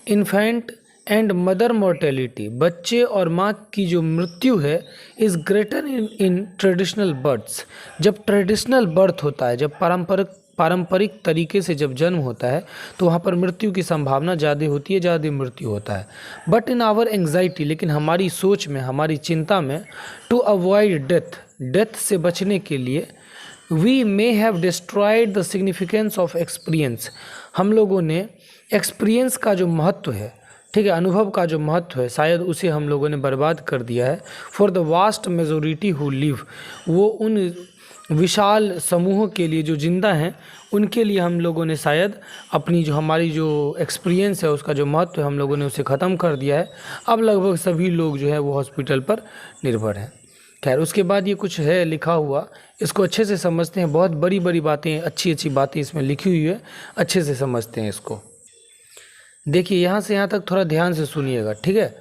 इन्फेंट एंड मदर मोर्टेलिटी, बच्चे और माँ की जो मृत्यु है, is greater in traditional births, जब ट्रेडिशनल बर्थ होता है, जब पारंपरिक तरीके से जब जन्म होता है, तो वहाँ पर मृत्यु की संभावना ज़्यादा होती है, ज़्यादा मृत्यु होता है। बट इन आवर एंग्जाइटी, लेकिन हमारी सोच में, हमारी चिंता में, टू अवॉइड डेथ से बचने के लिए, we may have destroyed the significance of experience, हम लोगों ने एक्सपीरियंस का जो महत्व है, ठीक है, अनुभव का जो महत्व है, शायद उसे हम लोगों ने बर्बाद कर दिया है। For the vast majority who live, वो उन विशाल समूहों के लिए जो जिंदा हैं, उनके लिए हम लोगों ने शायद अपनी जो हमारी जो एक्सपीरियंस है, उसका जो महत्व है, हम लोगों ने उसे ख़त्म कर दिया है। अब लगभग सभी लोग जो है वो हॉस्पिटल पर निर्भर हैं। खैर, उसके बाद ये कुछ है लिखा हुआ, इसको अच्छे से समझते हैं, बहुत बड़ी बड़ी बातें, अच्छी अच्छी बातें इसमें लिखी हुई है, अच्छे से समझते हैं इसको। देखिए यहाँ से यहाँ तक थोड़ा ध्यान से सुनिएगा, ठीक है।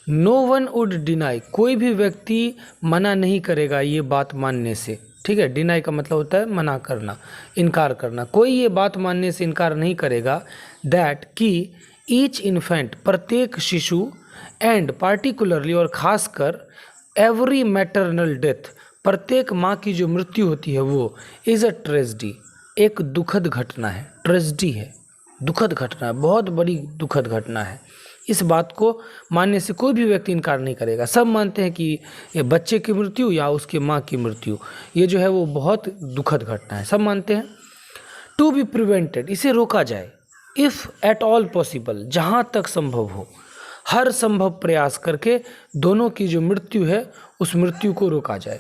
नो वन वुड डिनाई, कोई भी व्यक्ति मना नहीं करेगा ये बात मानने से, ठीक है। डिनाई का मतलब होता है मना करना, इनकार करना। कोई ये बात मानने से इनकार नहीं करेगा दैट कि ईच इन्फेंट, प्रत्येक शिशु, एंड पार्टिकुलरली, और खासकर, एवरी मैटरनल डेथ, प्रत्येक माँ की जो मृत्यु होती है वो इज़ अ ट्रेजेडी, एक दुखद घटना है। ट्रेजेडी है, दुखद घटना है, बहुत बड़ी दुखद घटना है। इस बात को मानने से कोई भी व्यक्ति इनकार नहीं करेगा। सब मानते हैं कि ये बच्चे की मृत्यु या उसके माँ की मृत्यु, ये जो है वो बहुत दुखद घटना है, सब मानते हैं। टू बी प्रिवेंटेड, इसे रोका जाए। इफ़ एट ऑल पॉसिबल, जहाँ तक संभव हो, हर संभव प्रयास करके दोनों की जो मृत्यु है उस मृत्यु को रोका जाए,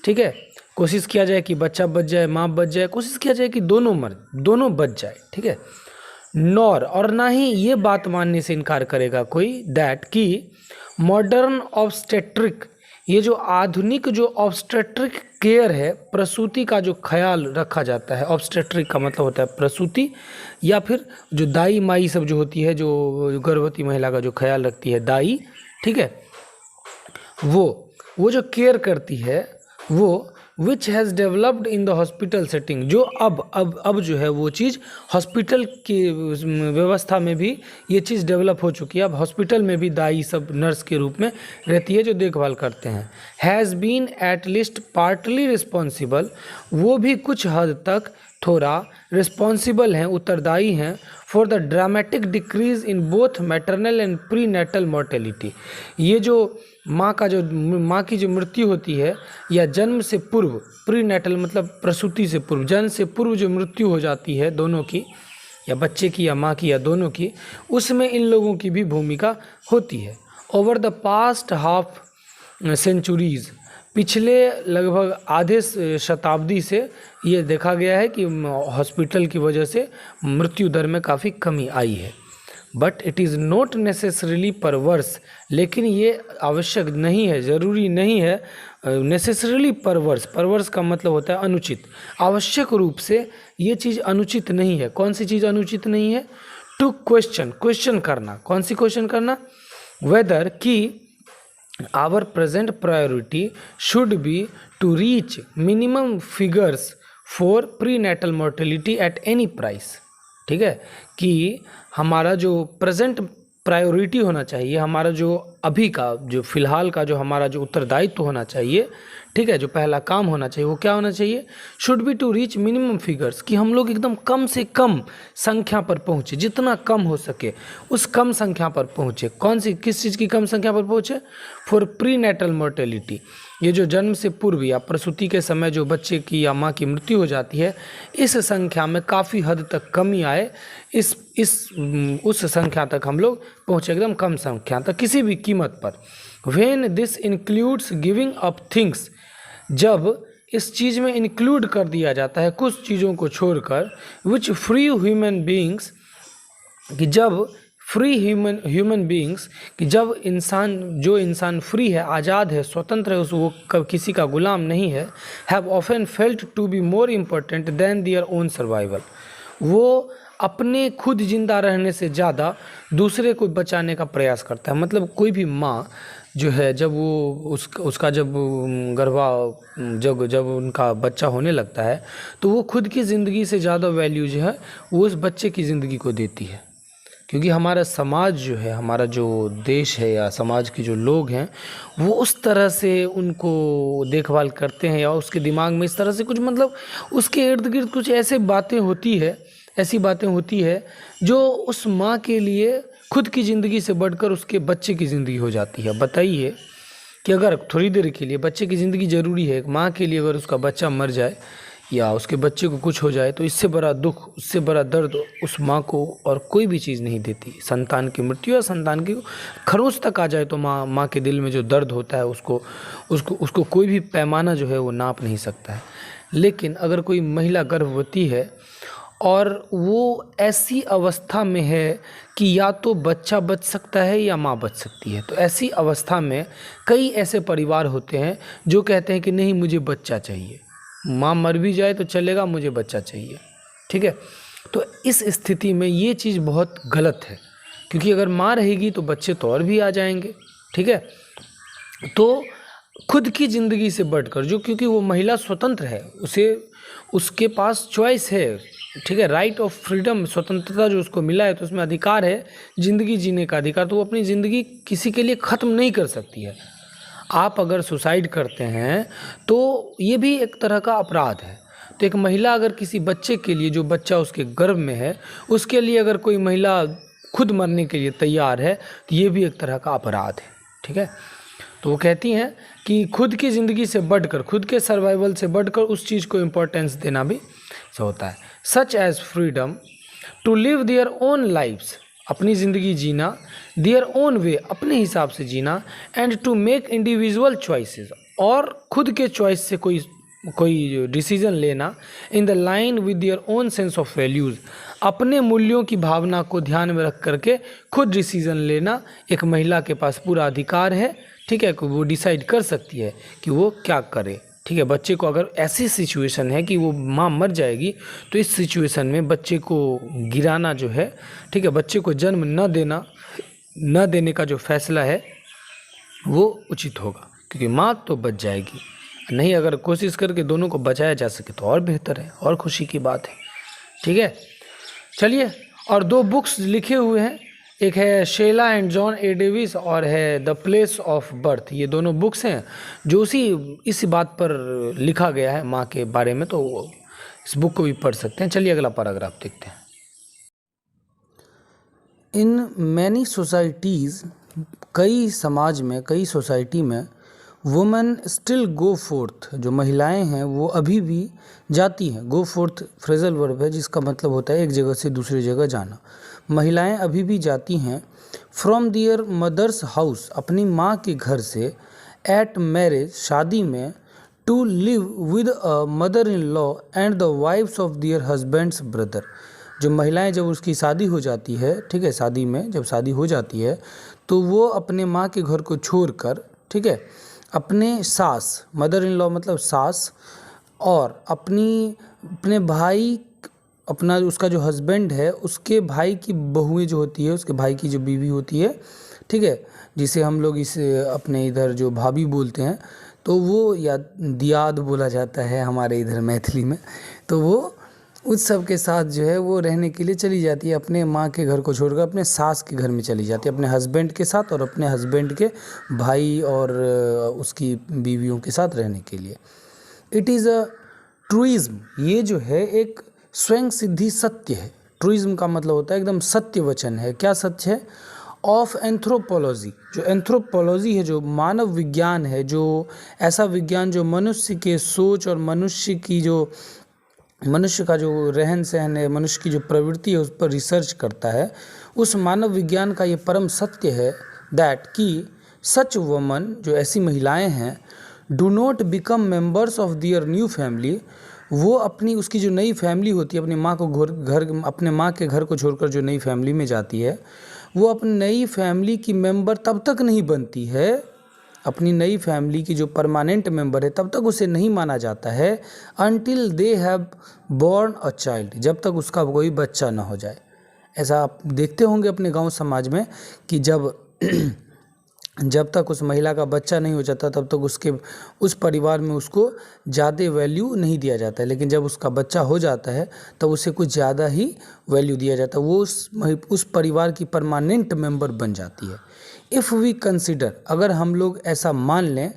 ठीक है। कोशिश किया जाए कि बच्चा बच जाए, माँ बच जाए, कोशिश किया जाए कि दोनों बच जाए, ठीक है। नॉर, और ना ही ये बात मानने से इनकार करेगा कोई दैट कि मॉडर्न ऑब्स्टेट्रिक, ये जो आधुनिक जो ऑब्स्टेट्रिक केयर है, प्रसूति का जो ख्याल रखा जाता है, ऑब्स्टेट्रिक का मतलब होता है प्रसूति, या फिर जो दाई माई सब जो होती है, जो गर्भवती महिला का जो ख्याल रखती है दाई, ठीक है, वो जो केयर करती है, वो which has developed in the hospital setting, जो अब जो है वो चीज़ हॉस्पिटल की व्यवस्था में भी ये चीज़ डेवलप हो चुकी है। अब हॉस्पिटल में भी दाई सब नर्स के रूप में रहती है जो देखभाल करते हैं। Has been at least partly responsible, वो भी कुछ हद तक थोड़ा रिस्पॉन्सिबल हैं, उत्तरदायी हैं, for the dramatic decrease in both maternal and prenatal mortality. ये जो माँ की जो मृत्यु होती है या जन्म से पूर्व, प्री नेटल मतलब प्रसूति से पूर्व, जन्म से पूर्व जो मृत्यु हो जाती है दोनों की, या बच्चे की या माँ की या दोनों की, उसमें इन लोगों की भी भूमिका होती है। Over the past half centuries, पिछले लगभग आधे शताब्दी से ये देखा गया है कि हॉस्पिटल की वजह से मृत्यु दर में काफ़ी कमी आई है। But it is not necessarily परवर्स, लेकिन ये आवश्यक नहीं है, ज़रूरी नहीं है नेसेसरीली परवर्स। परवर्स का मतलब होता है अनुचित। आवश्यक रूप से ये चीज़ अनुचित नहीं है। कौन सी चीज़ अनुचित नहीं है? टू क्वेश्चन करना। कौन सी क्वेश्चन करना? वेदर कि our present priority should be to reach minimum figures for prenatal mortality at any price. ठीक है, कि हमारा जो प्रेजेंट प्रायोरिटी होना चाहिए, हमारा जो अभी का जो फ़िलहाल का जो हमारा जो उत्तरदायित्व होना चाहिए, ठीक है, जो पहला काम होना चाहिए वो क्या होना चाहिए? Should be to reach minimum figures, कि हम लोग एकदम कम से कम संख्या पर पहुँचे, जितना कम हो सके उस कम संख्या पर पहुँचे। कौन सी, किस चीज़ की कम संख्या पर पहुँचे? फॉर प्री नेटल मोर्टेलिटी, ये जो जन्म से पूर्व या प्रसूति के समय जो बच्चे की या माँ की मृत्यु हो जाती है, इस संख्या में काफ़ी हद तक कमी आए, उस संख्या तक हम लोग पहुँचे, एकदम कम संख्या तक, किसी भी कीमत पर। When this includes giving up things, जब इस चीज़ में इंक्लूड कर दिया जाता है कुछ चीज़ों को छोड़कर, विच फ्री ह्यूमन बींग्स, कि जब फ्री ह्यूमन बींग्स, कि जब इंसान फ्री है, आज़ाद है, स्वतंत्र है, वो किसी का गुलाम नहीं है, have often felt to be more important than their own survival, वो अपने खुद जिंदा रहने से ज़्यादा दूसरे को बचाने का प्रयास करता है। मतलब कोई भी माँ जो है, जब वो उसका जब जब उनका बच्चा होने लगता है, तो वो खुद की ज़िंदगी से ज़्यादा वैल्यू जो है वो उस बच्चे की ज़िंदगी को देती है। क्योंकि हमारा समाज जो है, हमारा जो देश है या समाज के जो लोग हैं, वो उस तरह से उनको देखभाल करते हैं, या उसके दिमाग में इस तरह से कुछ, मतलब उसके इर्द गिर्द कुछ ऐसी बातें होती है जो उस माँ के लिए खुद की ज़िंदगी से बढ़कर उसके बच्चे की ज़िंदगी हो जाती है। बताइए कि अगर थोड़ी देर के लिए बच्चे की ज़िंदगी ज़रूरी है, एक माँ के लिए अगर उसका बच्चा मर जाए या उसके बच्चे को कुछ हो जाए, तो इससे बड़ा दुख, उससे बड़ा दर्द उस माँ को और कोई भी चीज़ नहीं देती। संतान की मृत्यु या संतान की खरोंच तक आ जाए तो माँ के दिल में जो दर्द होता है उसको कोई भी पैमाना जो है वो नाप नहीं सकता है। लेकिन अगर कोई महिला गर्भवती है और वो ऐसी अवस्था में है कि या तो बच्चा बच सकता है या माँ बच सकती है, तो ऐसी अवस्था में कई ऐसे परिवार होते हैं जो कहते हैं कि नहीं, मुझे बच्चा चाहिए, माँ मर भी जाए तो चलेगा, मुझे बच्चा चाहिए। ठीक है, तो इस स्थिति में ये चीज़ बहुत गलत है, क्योंकि अगर माँ रहेगी तो बच्चे तो और भी आ जाएंगे। ठीक है, तो खुद की ज़िंदगी से बढ़कर, जो क्योंकि वो महिला स्वतंत्र है, उसके पास चॉइस है, ठीक है, राइट ऑफ फ्रीडम, स्वतंत्रता जो उसको मिला है, तो उसमें अधिकार है ज़िंदगी जीने का अधिकार, तो वो अपनी ज़िंदगी किसी के लिए ख़त्म नहीं कर सकती है। आप अगर सुसाइड करते हैं तो ये भी एक तरह का अपराध है। तो एक महिला अगर किसी बच्चे के लिए, जो बच्चा उसके गर्भ में है, उसके लिए अगर कोई महिला खुद मरने के लिए तैयार है, तो ये भी एक तरह का अपराध है। ठीक है, तो वो कहती हैं कि खुद की ज़िंदगी से बढ़कर, खुद के सर्वाइवल से बढ़कर उस चीज़ को इम्पोर्टेंस देना भी होता है। Such as freedom to live their own lifes, अपनी ज़िंदगी जीना, देयर ओन वे, अपने हिसाब से जीना, and to make individual choices, और खुद के चॉइस से कोई डिसीजन लेना, in the line with their own sense of values, अपने मूल्यों की भावना को ध्यान में रख करके खुद डिसीजन लेना एक महिला के पास पूरा अधिकार है। ठीक है, वो डिसाइड कर सकती है कि वो क्या करे। ठीक है, बच्चे को अगर ऐसी सिचुएशन है कि वो माँ मर जाएगी, तो इस सिचुएशन में बच्चे को गिराना जो है, ठीक है, बच्चे को जन्म न देने का जो फैसला है वो उचित होगा, क्योंकि माँ तो बच जाएगी। नहीं, अगर कोशिश करके दोनों को बचाया जा सके तो और बेहतर है, और खुशी की बात है। ठीक है, चलिए। और 2 बुक्स लिखे हुए हैं, एक है शेला एंड जॉन ए डेविस और है द प्लेस ऑफ बर्थ। ये दोनों बुक्स हैं जो इस बात पर लिखा गया है माँ के बारे में, तो इस बुक को भी पढ़ सकते हैं। चलिए अगला पैराग्राफ देखते हैं। इन मैनी सोसाइटीज़, कई समाज में, कई सोसाइटी में, वुमेन स्टिल गो फोर्थ, जो महिलाएं हैं वो अभी भी जाती हैं। गो फोर्थ फ्रेजल वर्ब है जिसका मतलब होता है एक जगह से दूसरी जगह जाना। महिलाएं अभी भी जाती हैं फ्रॉम दियर मदर्स हाउस, अपनी माँ के घर से, एट मैरिज, शादी में, to live with a mother in law and the wives of their husband's brother. जो महिलाएं जब उसकी शादी हो जाती है, ठीक है, शादी में जब शादी हो जाती है तो वो अपने माँ के घर को छोड़कर, ठीक है, अपने सास, मदर इन लॉ मतलब सास, और अपने भाई, अपना उसका जो हस्बैंड है उसके भाई की बहुएं जो होती है, उसके भाई की जो बीवी होती है, ठीक है, जिसे हम लोग इसे अपने इधर जो भाभी बोलते हैं, तो वो, या दियाद बोला जाता है हमारे इधर मैथिली में, तो वो उस सब के साथ जो है वो रहने के लिए चली जाती है, अपने माँ के घर को छोड़कर अपने सास के घर में चली जाती है, अपने हस्बैंड के साथ और अपने हस्बैंड के भाई और उसकी बीवियों के साथ रहने के लिए। इट इज़ अ ट्रूइज्म, ये जो है एक स्वयं सिद्धि सत्य है। ट्रूइज्म का मतलब होता है एकदम सत्य वचन है। क्या सत्य है? ऑफ एंथ्रोपोलॉजी, जो एंथ्रोपोलॉजी है, जो मानव विज्ञान है, जो ऐसा विज्ञान जो मनुष्य के सोच और मनुष्य का जो रहन सहन है, मनुष्य की जो प्रवृत्ति है उस पर रिसर्च करता है, उस मानव विज्ञान का ये परम सत्य है दैट कि सच वुमन, जो ऐसी महिलाएं हैं, do not become members of their new family, वो उसकी जो नई फैमिली होती है, अपनी माँ को अपने माँ के घर को छोड़कर जो नई फैमिली में जाती है, वो अपनी नई फैमिली की मेंबर तब तक नहीं बनती है, अपनी नई फैमिली की जो परमानेंट मेंबर है तब तक उसे नहीं माना जाता है, until they have born a child, जब तक उसका कोई बच्चा ना हो जाए। ऐसा आप देखते होंगे अपने गांव समाज में कि जब तक उस महिला का बच्चा नहीं हो जाता तब तक उस परिवार में उसको ज़्यादा वैल्यू नहीं दिया जाता है, लेकिन जब उसका बच्चा हो जाता है तब उसे कुछ ज़्यादा ही वैल्यू दिया जाता है, वो उस परिवार की परमानेंट मेंबर बन जाती है। इफ़ वी कंसिडर, अगर हम लोग ऐसा मान लें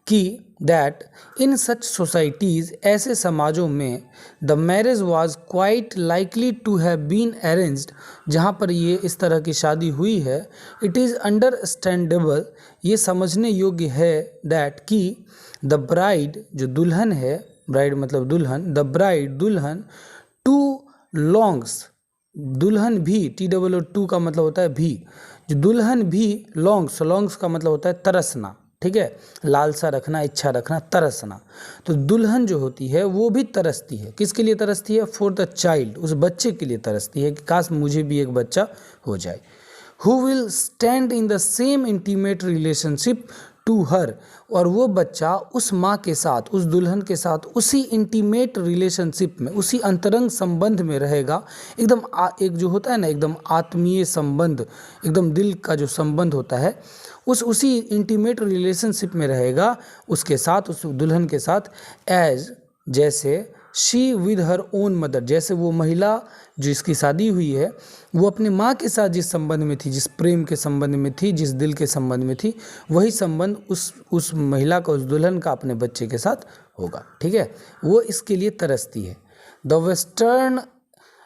कि दैट इन सच सोसाइटीज़, ऐसे समाजों में, the marriage was quite likely to have been arranged, जहाँ पर ये इस तरह की शादी हुई है, इट इज़ अंडरस्टैंडेबल, ये समझने योग्य है दैट कि द ब्राइड, जो दुल्हन है, ब्राइड मतलब दुल्हन, द ब्राइड दुल्हन, टू लॉन्ग्स, दुल्हन भी, TOO का मतलब होता है भी, जो दुल्हन भी, लॉन्ग्स का मतलब होता है तरसना, ठीक है, लालसा रखना, इच्छा रखना, तरसना, तो दुल्हन जो होती है वो भी तरसती है। किसके लिए तरसती है? फॉर द चाइल्ड, उस बच्चे के लिए तरसती है कि काश मुझे भी एक बच्चा हो जाए। Who will stand in the same intimate relationship to her, और वो बच्चा उस माँ के साथ, उस दुल्हन के साथ उसी इंटीमेट रिलेशनशिप में, उसी अंतरंग संबंध में रहेगा, एकदम एक जो होता है ना, एकदम आत्मीय संबंध, एकदम दिल का जो संबंध होता है, उसी इंटीमेट रिलेशनशिप में रहेगा उसके साथ, उस दुल्हन के साथ, एज, जैसे, she with her own mother, जैसे वो महिला जिसकी शादी हुई है वो अपने माँ के साथ जिस संबंध में थी, जिस प्रेम के संबंध में थी, जिस दिल के संबंध में थी, वही संबंध उस महिला का, उस दुल्हन का अपने बच्चे के साथ होगा। ठीक है, वो इसके लिए तरसती है। द वेस्टर्न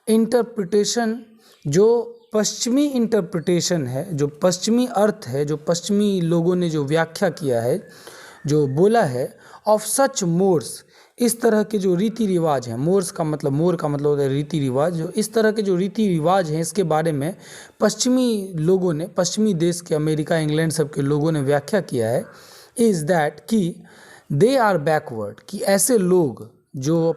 इंटरप्रिटेशन, जो पश्चिमी इंटरप्रिटेशन है, जो पश्चिमी अर्थ है, जो पश्चिमी लोगों ने जो व्याख्या किया है, जो बोला है, ऑफ सच मोर्स, इस तरह के जो रीति रिवाज हैं, मोर का मतलब होता है रीति रिवाज, जो इस तरह के जो रीति रिवाज हैं इसके बारे में पश्चिमी लोगों ने, पश्चिमी देश के, अमेरिका, इंग्लैंड सब के लोगों ने व्याख्या किया है, इज़ दैट कि दे आर बैकवर्ड, कि ऐसे लोग जो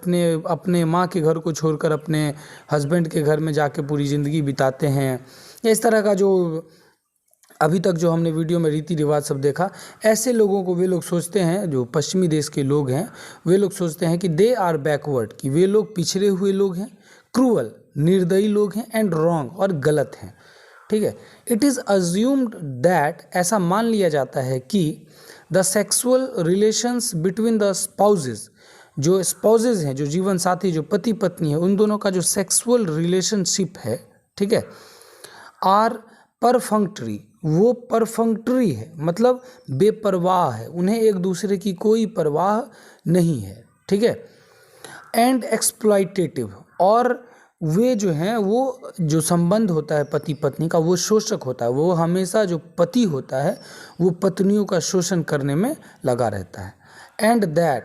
अपने माँ के घर को छोड़कर अपने हस्बैंड के घर में जाके पूरी ज़िंदगी बिताते हैं, या इस तरह का जो अभी तक जो हमने वीडियो में रीति रिवाज सब देखा, ऐसे लोगों को वे लोग सोचते हैं, जो पश्चिमी देश के लोग हैं, वे लोग सोचते हैं कि दे आर बैकवर्ड, कि वे लोग पिछड़े हुए लोग हैं, क्रूअल, निर्दयी लोग हैं, एंड रॉन्ग, और गलत हैं। ठीक है, इट इज़ अज्यूम्ड दैट, ऐसा मान लिया जाता है कि the sexual relations between the spouses, जो स्पाउजेज हैं, जो जीवन साथी, जो पति पत्नी है, उन दोनों का जो सेक्सुअल रिलेशनशिप है, ठीक है, आर परफंक्टरी, वो परफंक्टरी है, मतलब बेपरवाह है, उन्हें एक दूसरे की कोई परवाह नहीं है, ठीक है, एंड एक्सप्लॉइटेटिव, और वे जो हैं वो जो संबंध होता है पति पत्नी का वो शोषक होता है, वो हमेशा जो पति होता है वो पत्नियों का शोषण करने में लगा रहता है। एंड दैट,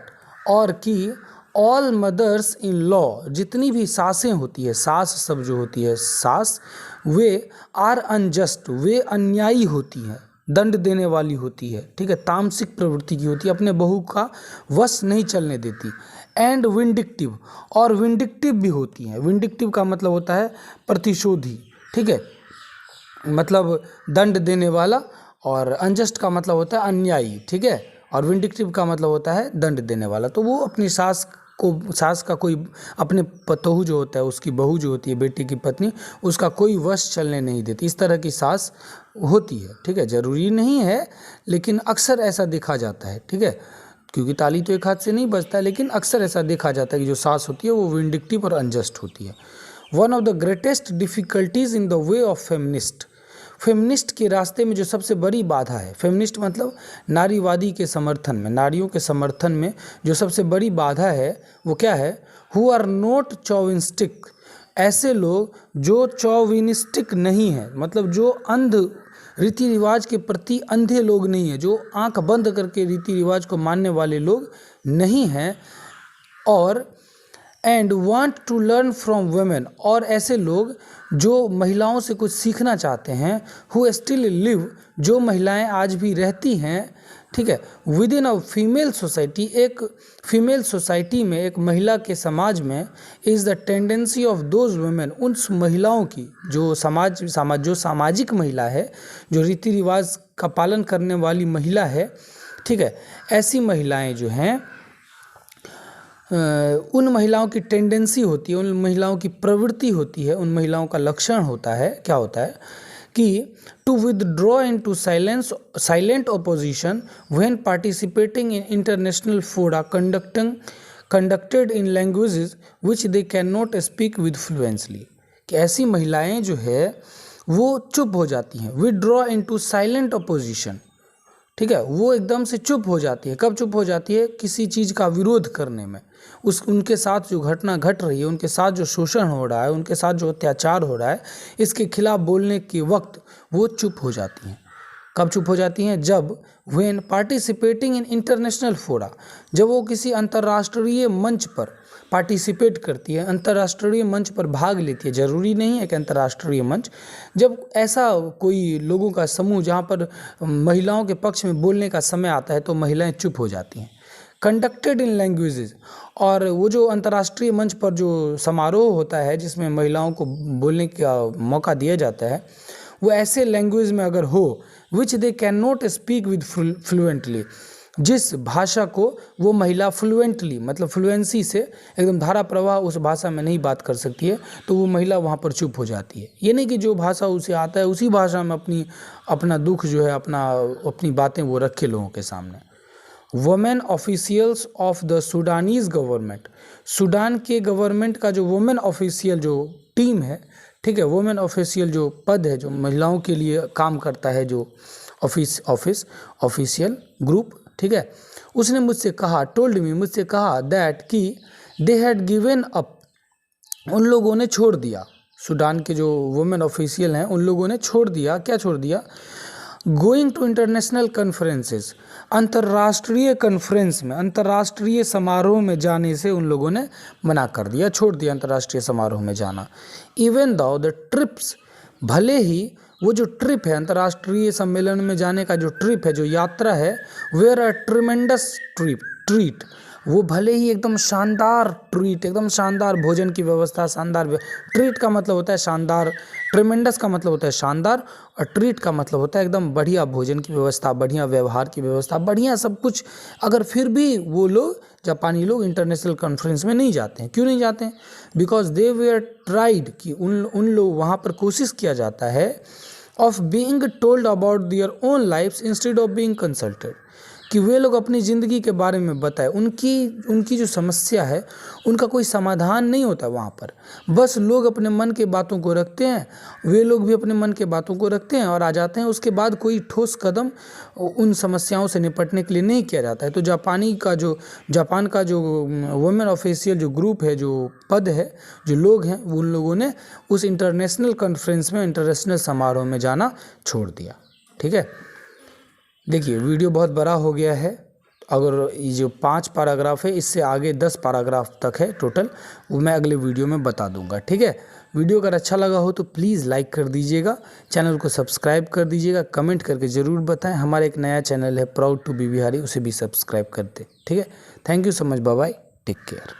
और कि ऑल मदर्स इन लॉ, जितनी भी सासें होती है, सास सब जो होती है सास, वे आर अनजस्ट, वे अन्यायी होती हैं, दंड देने वाली होती है, ठीक है, तामसिक प्रवृत्ति की होती है, अपने बहू का वश नहीं चलने देती। एंड विंडिक्टिव, और विंडिक्टिव भी होती हैं। विंडिक्टिव का मतलब होता है प्रतिशोधी, ठीक है, मतलब दंड देने वाला, और अनजस्ट का मतलब होता है अन्यायी, ठीक है, और विंडिक्टिव का मतलब होता है दंड देने वाला। तो वो अपनी सास का कोई, अपने पतोहू जो होता है, उसकी बहू जो होती है, बेटी की पत्नी, उसका कोई वश चलने नहीं देती। इस तरह की सास होती है, ठीक है, ज़रूरी नहीं है लेकिन अक्सर ऐसा देखा जाता है, ठीक है, क्योंकि ताली तो एक हाथ से नहीं बजता है, लेकिन अक्सर ऐसा देखा जाता है कि जो सास होती है वो विंडिक्टिव और अनजस्ट होती है। One of the greatest difficulties in the way of feminist, feminist के रास्ते में जो सबसे बड़ी बाधा है, फेमिनिस्ट मतलब नारीवादी के समर्थन में, नारियों के समर्थन में जो सबसे बड़ी बाधा है वो क्या है? हु आर नॉट चौविनिस्टिक, ऐसे लोग जो चौविनिस्टिक नहीं है, मतलब जो अंध रीति रिवाज के प्रति अंधे लोग नहीं हैं, जो आंख बंद करके रीति रिवाज को मानने वाले लोग नहीं हैं, और and want to learn from women, और ऐसे लोग जो महिलाओं से कुछ सीखना चाहते हैं, हु स्टिल लिव, जो महिलाएं आज भी रहती हैं, ठीक है, with in a female society, एक फीमेल सोसाइटी में, एक महिला के समाज में, is the tendency of those women, उन महिलाओं की जो जो सामाजिक महिला है, जो रीति रिवाज का पालन करने वाली महिला है, ठीक है, ऐसी महिलाएं जो हैं, उन महिलाओं की टेंडेंसी होती है, उन महिलाओं की प्रवृत्ति होती है, उन महिलाओं का लक्षण होता है, क्या होता है कि to withdraw into silent opposition when participating in international fora conducted in languages which they can not speak with fluently, कि ऐसी महिलाएं जो है वो चुप हो जाती हैं, विदड्रॉ इनटू साइलेंट ऑपोजिशन, ठीक है, वो एकदम से चुप हो जाती है। कब चुप हो जाती है? किसी चीज़ का विरोध करने में, उनके साथ जो घटना घट रही है, उनके साथ जो शोषण हो रहा है, उनके साथ जो अत्याचार हो रहा है, इसके खिलाफ बोलने के वक्त वो चुप हो जाती हैं। कब चुप हो जाती हैं? जब व्हेन पार्टिसिपेटिंग इन इंटरनेशनल फोरा, जब वो किसी अंतर्राष्ट्रीय मंच पर पार्टिसिपेट करती है, अंतर्राष्ट्रीय मंच पर भाग लेती है, ज़रूरी नहीं है कि अंतर्राष्ट्रीय मंच, जब ऐसा कोई लोगों का समूह जहाँ पर महिलाओं के पक्ष में बोलने का समय आता है, तो महिलाएं चुप हो जाती हैं। कंडक्टेड इन लैंग्वेजेस, और वो जो अंतर्राष्ट्रीय मंच पर जो समारोह होता है जिसमें महिलाओं को बोलने का मौका दिया जाता है, वो ऐसे लैंग्वेज में अगर हो which they can not speak with fluently, जिस भाषा को वो महिला फ्लुएंटली, मतलब फ्लुएंसी से एकदम धारा प्रवाह उस भाषा में नहीं बात कर सकती है, तो वो महिला वहाँ पर चुप हो जाती है। ये नहीं कि जो भाषा उसे आता है उसी भाषा में अपना दुख जो है, अपनी बातें वो रखे लोगों के सामने। Women officials of the Sudanese government, Sudan के गवर्नमेंट का जो वुमेन ऑफिशियल जो टीम है, ठीक है, वुमेन ऑफिशियल जो पद है, जो महिलाओं के लिए काम करता है, जो ऑफिशियल ग्रुप, ठीक है, उसने मुझसे कहा, टोल्ड मी, मुझसे कहा दैट कि दे हैड गिवन अप, उन लोगों ने छोड़ दिया, सूडान के जो वुमेन ऑफिशियल हैं उन लोगों ने छोड़ दिया, क्या छोड़ दिया? गोइंग टू इंटरनेशनल कॉन्फ्रेंसेस, अंतर्राष्ट्रीय कॉन्फ्रेंस में, अंतर्राष्ट्रीय समारोह में जाने से उन लोगों ने मना कर दिया, छोड़ दिया अंतर्राष्ट्रीय समारोह में जाना। इवन दो द ट्रिप्स, भले ही वो जो ट्रिप है, अंतर्राष्ट्रीय सम्मेलन में जाने का जो ट्रिप है, जो यात्रा है, वेयर अ ट्रिमेंडस ट्रीट, वो भले ही एकदम शानदार ट्रीट, एकदम शानदार भोजन की व्यवस्था, शानदार ट्रीट का मतलब होता है शानदार, ट्रिमेंडस का मतलब होता है शानदार, और ट्रीट का मतलब होता है एकदम बढ़िया भोजन की व्यवस्था, बढ़िया व्यवहार की व्यवस्था, बढ़िया सब कुछ। अगर फिर भी वो लोग, जापानी लोग, इंटरनेशनल कॉन्फ्रेंस में नहीं जाते हैं, क्यों नहीं जाते हैं? बिकॉज दे वेयर ट्राइड, कि उन लोग वहाँ पर कोशिश किया जाता है of being told about their own lifes instead of being consulted, कि वे लोग अपनी ज़िंदगी के बारे में बताएं। उनकी जो समस्या है उनका कोई समाधान नहीं होता वहाँ पर, बस लोग अपने मन के बातों को रखते हैं, वे लोग भी अपने मन के बातों को रखते हैं और आ जाते हैं। उसके बाद कोई ठोस कदम उन समस्याओं से निपटने के लिए नहीं किया जाता है। तो जापान का जो वुमेन ऑफिशियल जो ग्रुप है, जो पद है, जो लोग हैं, उन लोगों ने उस इंटरनेशनल कॉन्फ्रेंस में, इंटरनेशनल समारोह में जाना छोड़ दिया। ठीक है, देखिए वीडियो बहुत बड़ा हो गया है। अगर ये जो 5 पैराग्राफ है, इससे आगे 10 पैराग्राफ तक है टोटल, वो मैं अगले वीडियो में बता दूंगा। ठीक है, वीडियो अगर अच्छा लगा हो तो प्लीज़ लाइक कर दीजिएगा, चैनल को सब्सक्राइब कर दीजिएगा, कमेंट करके ज़रूर बताएं। हमारा एक नया चैनल है प्राउड टू बी बिहारी, उसे भी सब्सक्राइब कर दें। ठीक है, thank you so much, bye bye, take care.